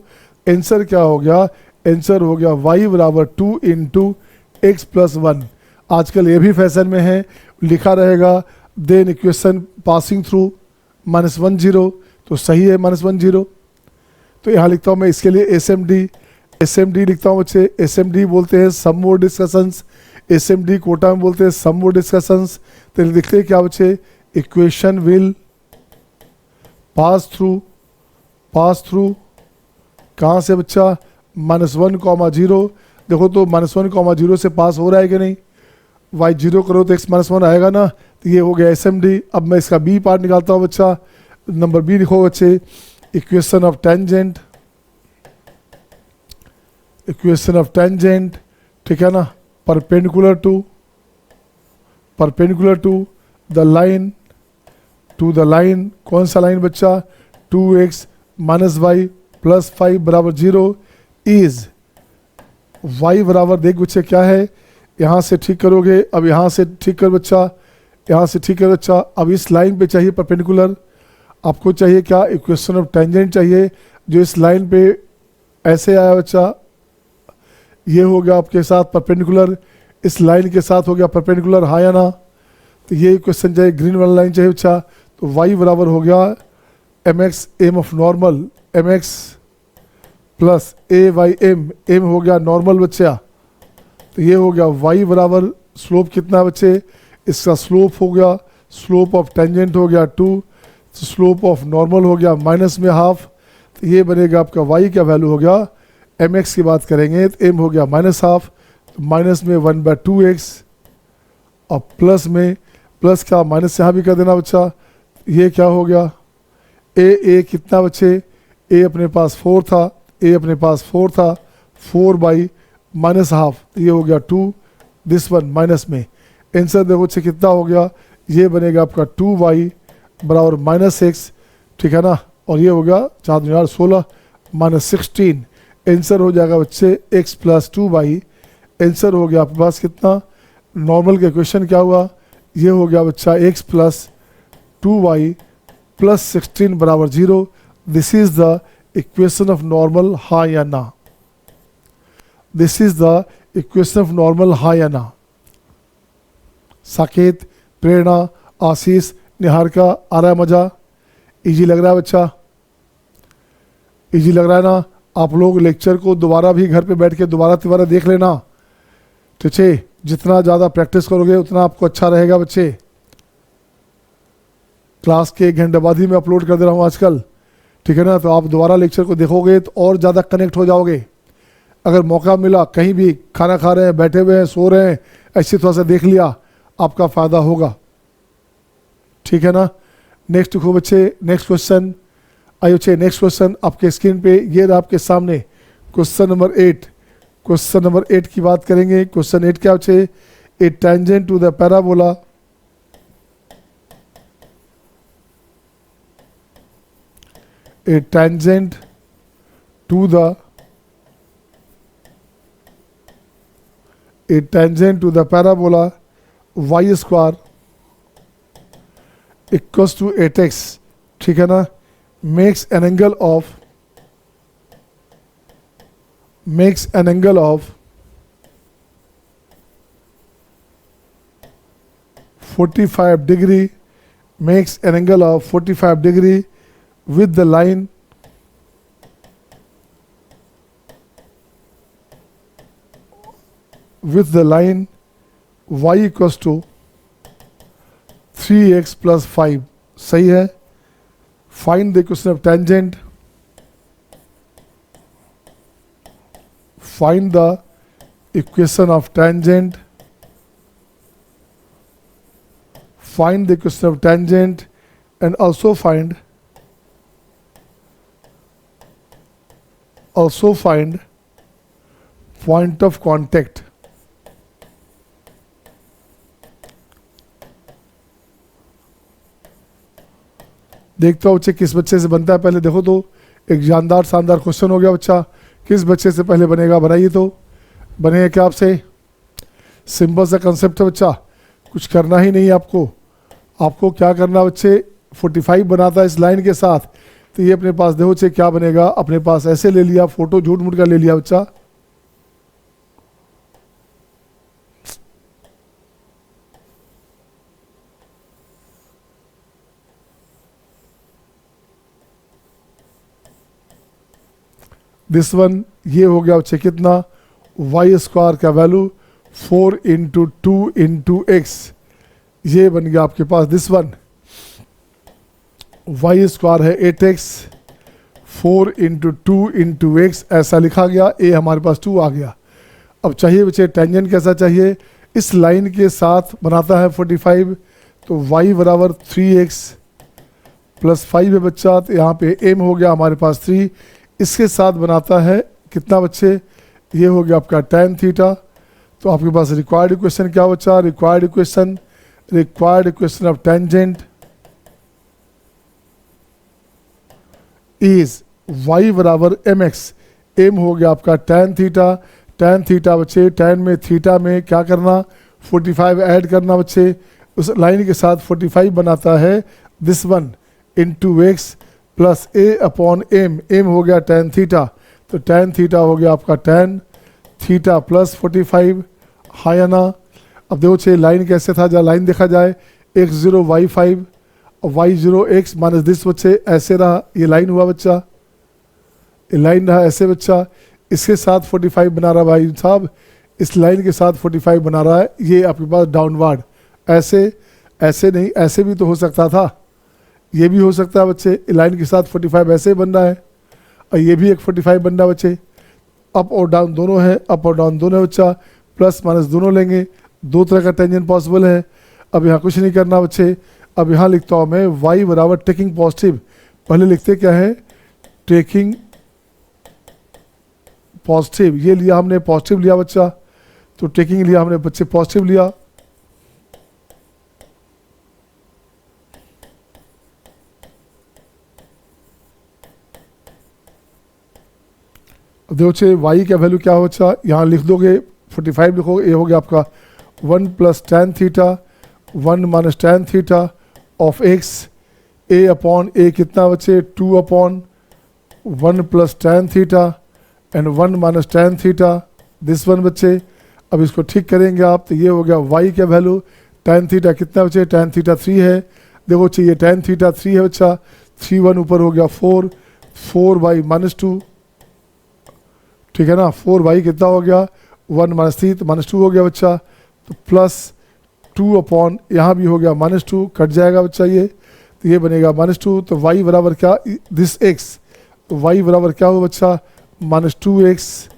आंसर क्या हो गया, आंसर हो गया y बराबर 2 इंटू एक्स प्लस 1। आजकल ये भी फैशन में है, लिखा रहेगा देन इक्वेशन पासिंग थ्रू -1 0, तो सही है -1 0। तो यहाँ लिखता हूँ मैं इसके लिए एस एम डी लिखता हूँ बच्चे। एस-एम-डी बोलते हैं सम मोर डिस्कशंस, एस-एम-डी कोटा में बोलते हैं सम मोर डिस्कशंस। तो लिखते हैं क्या बच्चे, इक्वेशन विल पास थ्रू कहाँ से बच्चा, -1, 0। देखो तो -1, 0 से पास हो रहा है कि नहीं, y 0 करो तो x -1 आएगा ना, तो ये हो गया एस-एम-डी। अब मैं इसका बी पार्ट निकालता हूँ बच्चा, नंबर बी लिखो बच्चे, इक्वेशन ऑफ टेंजेंट, ठीक है ना, परपेंडिकुलर टू द लाइन, कौन सा लाइन बच्चा, 2x - y + 5 बराबर 0 इज y बराबर, देख बच्चे क्या है, यहाँ से ठीक करोगे, अब यहाँ से ठीक कर बच्चा, यहाँ से ठीक कर बच्चा। अब इस लाइन पे चाहिए परपेंडिकुलर, आपको चाहिए क्या, इक्वेशन ऑफ टेंजेंट चाहिए, जो इस लाइन पे ऐसे आया बच्चा, ये हो गया आपके साथ परपेंडिकुलर, इस लाइन के साथ हो गया परपेंडिकुलर, हाँ या ना। तो ये इक्वेशन चाहिए, ग्रीन वाला लाइन चाहिए बच्चा। तो y बराबर हो गया mx m of normal, mx plus m हो गया नॉर्मल बच्चा। तो ये हो गया y बराबर, स्लोप कितना बच्चे, इसका स्लोप हो गया, स्लोप ऑफ टेंजेंट हो गया 2, तो स्लोप ऑफ नॉर्मल हो गया माइनस में हाफ। तो ये बनेगा आपका y का वैल्यू हो गया, mx की बात करेंगे तो m हो गया -हाफ, तो माइनस में 1/2x, और प्लस में प्लस का माइनस यहाँ भी कर देना बच्चा। ये क्या हो गया, ए कितना बच्चे, ए अपने पास 4 था, 4/हाफ, ये हो गया 2, दिस वन माइनस में। आंसर देखो बच्चे कितना हो गया, ये बनेगा आपका 2y बराबर -x, ठीक है ना, और ये हो गया 4 16 -16। आंसर हो जाएगा बच्चे x + 2y। आंसर हो गया आपके पास कितना, नॉर्मल का इक्वेशन क्या हुआ, ये हो गया बच्चा x + 2y + 16 बराबर 0। This is the equation of normal, हाँ या ना, this is the equation of normal, हाँ या ना। साकेत, प्रेरणा, आशीष, निहारिका, आ रहा है मजा, इजी लग रहा है बच्चा, इजी लग रहा है ना। आप लोग लेक्चर को दोबारा भी घर पे बैठ के दोबारा देख लेना, ठीक है, जितना ज़्यादा प्रैक्टिस करोगे उतना आपको अच्छा रहेगा बच्चे। क्लास के 1 घंटे बाद ही मैं अपलोड कर दे रहा हूँ आजकल, ठीक है ना, तो आप दोबारा लेक्चर को देखोगे तो और ज़्यादा कनेक्ट हो जाओगे। अगर मौका मिला, कहीं भी खाना खा रहे हैं, बैठे हुए हैं, सो रहे हैं, ऐसे थोड़ा सा देख लिया, आपका फ़ायदा होगा, ठीक है ना। नेक्स्ट देखो बच्चे, नेक्स्ट क्वेश्चन आइए बच्चे, नेक्स्ट क्वेश्चन आपके स्क्रीन पे ये रहा आपके सामने, क्वेश्चन नंबर 8। क्वेश्चन नंबर 8 की बात करेंगे। क्वेश्चन 8 क्या बच्चे, a tangent to the parabola, a tangent to the parabola y square equals to 8x, ठीक है ना, makes an angle of 45 degree, makes an angle of 45 degree with the line y equals to 3x + 5, सही है। Find the equation of tangent, find the equation of tangent, find the equation of tangent and also find point of contact. देखता हूँ बच्चे किस बच्चे से बनता है, पहले देखो तो। एक शानदार क्वेश्चन हो गया बच्चा, किस बच्चे से पहले बनेगा, बनाइए तो। बनेगा क्या आपसे, सिंपल सा कंसेप्ट है बच्चा, कुछ करना ही नहीं है आपको। आपको क्या करना बच्चे, 45 बनाता है इस लाइन के साथ, तो ये अपने पास देखो बच्चे क्या बनेगा, अपने पास ऐसे ले लिया, फोटो झूठ मूठ का ले लिया बच्चा, दिस वन। ये हो गया बच्चे कितना, वाई स्क्वायर का वैल्यू 4 इंटू 2 इंटू एक्स, ये बन गया आपके पास दिस वन। वाई स्क्वायर है 8x, 4 इंटू 2 इंटू एक्स ऐसा लिखा गया, ए हमारे पास 2 आ गया। अब चाहिए बच्चे टेंजेंट कैसा चाहिए, इस लाइन के साथ बनाता है 45, तो y बराबर 3x प्लस 5 है बच्चा, तो यहाँ पे m हो गया हमारे पास 3, इसके साथ बनाता है कितना बच्चे, ये हो गया आपका tan थीटा। तो आपके पास रिक्वायर्ड इक्वेशन क्या बच्चा, required equation of tangent is y बराबर mx, m हो गया आपका tan थीटा बच्चे, tan में थीटा में क्या करना, 45 ऐड करना बच्चे, उस लाइन के साथ 45 बनाता है this one into x plus a upon m हो गया tan थीटा, तो tan थीटा हो गया आपका tan थीटा प्लस 45, हाँ या ना। अब देखो छे लाइन कैसे था, जहाँ लाइन देखा जाए x0 y5 और y0 x माइनस दिस बच्चे ऐसे रहा, ये लाइन हुआ बच्चा, ये लाइन रहा ऐसे बच्चा, इसके साथ 45 बना रहा भाई साहब, इस लाइन के साथ 45 बना रहा है, ये आपके पास डाउनवर्ड, ऐसे नहीं, ऐसे भी तो हो सकता था, ये भी हो सकता है बच्चे, लाइन के साथ 45 ऐसे बन रहा है, और ये भी एक 45 बन रहा है बच्चे, अप और डाउन दोनों है, अप और डाउन दोनों है बच्चा, प्लस माइनस दोनों लेंगे, दो तरह का टेंजेंट पॉसिबल है। अब यहाँ कुछ नहीं करना बच्चे, अब यहाँ लिखता हूँ मैं y बराबर टेकिंग पॉजिटिव, पहले लिखते क्या है, टेकिंग पॉजिटिव, ये लिया हमने पॉजिटिव लिया बच्चा, तो टेकिंग लिया हमने बच्चे पॉजिटिव लिया, देखो बच्चे y का वैल्यू क्या हो बच्चा, यहाँ लिख दोगे 45 लिखोगे, ये हो गया आपका 1 plus tan theta 1 minus tan theta of x, a upon a कितना बच्चे 2 upon 1 plus tan theta and 1 minus tan theta this one बच्चे। अब इसको ठीक करेंगे आप, तो ये हो गया y का वैल्यू, tan थीटा कितना बच्चे, tan थीटा 3 है, देखो बच्चे ये tan थीटा 3 है बच्चा, 3 1 ऊपर हो गया 4 बाई माइनस 2, ठीक है ना, 4 कितना हो गया 1 माइनस 3, तो माइनस 2 हो गया बच्चा, तो प्लस 2 अपॉन यहाँ भी हो गया माइनस 2, कट जाएगा बच्चा ये, तो ये बनेगा माइनस 2, तो y बराबर क्या, दिस x, तो y बराबर क्या हो बच्चा, माइनस 2x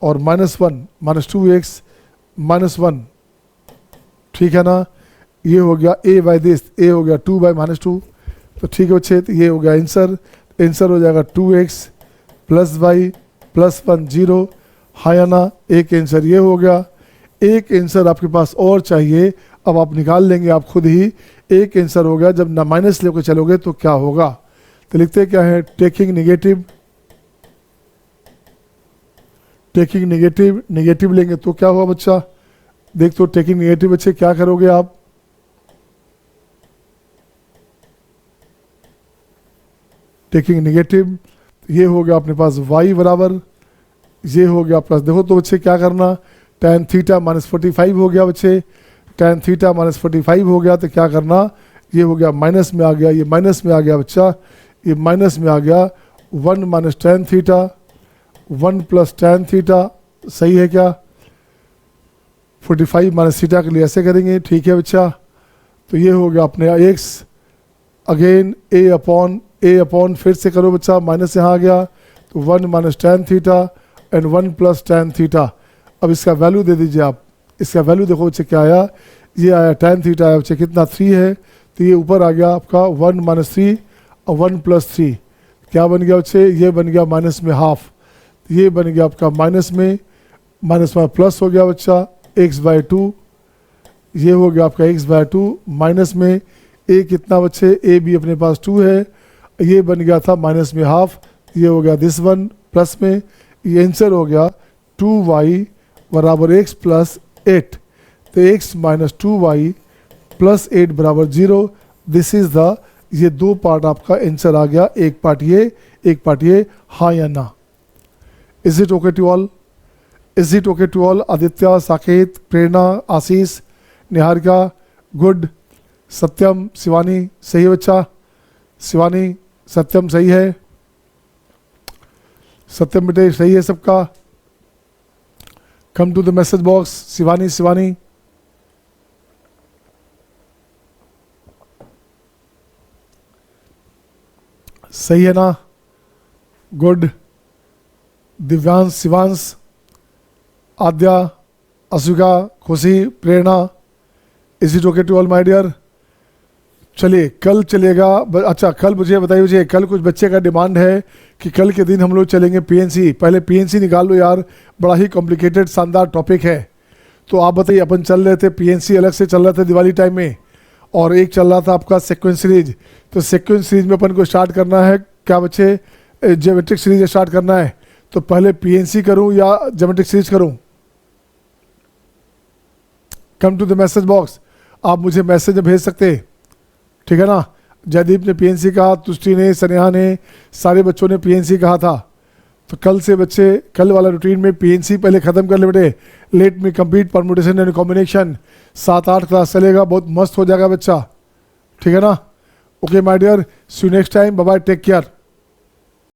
और माइनस 1, ठीक है ना, ये हो गया a बाई दिस, a हो गया 2 बाई माइनस 2, तो ठीक है बच्चे, तो ये हो गया आंसर हो जाएगा 2x प्लस y प्लस 1 0, हाँ या ना, एक आंसर ये हो गया। एक आंसर आपके पास और चाहिए, अब आप निकाल लेंगे आप खुद ही, एक आंसर हो गया, जब ना माइनस लेकर चलोगे तो क्या होगा, तो लिखते क्या है, टेकिंग नेगेटिव लेंगे तो क्या हुआ बच्चा, देख तो टेकिंग नेगेटिव बच्चे क्या करोगे आप, टेकिंग नेगेटिव, ये हो गया अपने पास y बराबर, ये हो गया प्लस, देखो तो बच्चे क्या करना, tan थीटा माइनस 45 हो गया बच्चे, tan थीटा माइनस 45 हो गया, तो क्या करना, ये हो गया माइनस में आ गया, ये माइनस में आ गया बच्चा, ये माइनस में आ गया, 1 minus tan theta 1 plus tan theta, सही है क्या, 45 माइनस थीटा के लिए ऐसे करेंगे, ठीक है बच्चा, तो ये हो गया अपने x, अगेन a अपॉन फिर से करो बच्चा, माइनस यहाँ आ गया, तो 1 minus tan theta and 1 plus tan theta. अब इसका वैल्यू दे दीजिए आप, इसका वैल्यू देखो बच्चे क्या आया, ये आया tan थीटा आया बच्चे कितना 3 है, तो ये ऊपर आ गया आपका 1 माइनस 3 और 1 प्लस 3, क्या बन गया बच्चे, ये बन गया माइनस में हाफ, ये बन गया आपका माइनस में प्लस हो गया बच्चा x बाई 2, ये हो गया आपका x बाई 2, माइनस में a कितना बच्चे, a भी अपने पास 2 है, ये बन गया था माइनस में हाफ, ये हो गया दिस वन, प्लस में ये आंसर हो गया 2y बराबर x प्लस 8, तो x माइनस 2y प्लस 8 बराबर 0. दिस इज द, ये दो पार्ट आपका आंसर आ गया, एक पार्ट ये, एक पार्ट ये, हाँ या ना. Is it okay to all? Is it okay to all? Aditya, Saket, Prerna, Ashish, Niharika, good. Satyam, Shivani, सही है बच्चा? शिवानी, सत्यम सही है? सत्यम बेटे सही है सबका? Come to the message box. Shivani, Shivani सही है ना? Good. Divyansh, Shivansh, Aadya, Ashuka, Khushi, Prerna. Is it okay to all my dear? चलिए कल चलेगा. अच्छा कल मुझे बताइए, मुझे कल कुछ बच्चे का डिमांड है कि कल के दिन हम लोग चलेंगे पीएनसी. पहले पीएनसी निकाल लो यार, बड़ा ही कॉम्प्लिकेटेड शानदार टॉपिक है. तो आप बताइए, अपन चल रहे थे पीएनसी, अलग से चल रहा था दिवाली टाइम में, और एक चल रहा था आपका सीक्वेंस सीरीज. तो सीक्वेंस सीरीज में अपन को स्टार्ट करना है क्या बच्चे? ज्योमेट्रिक सीरीज स्टार्ट करना है. तो पहले पीएनसी करूं या ज्योमेट्रिक सीरीज करूं? Come to the message box. आप मुझे मैसेज भेज सकते, ठीक है ना? जयदीप ने पीएनसी कहा, तुष्टि ने, सनेहा ने, सारे बच्चों ने पीएनसी कहा था. तो कल से बच्चे, कल वाला रूटीन में पीएनसी पहले ख़त्म कर ले बेटे. Let me complete permutation and combination. 7-8 class चलेगा, बहुत मस्त हो जाएगा बच्चा, ठीक है ना? Okay my dear, see you next time, bye bye, take care.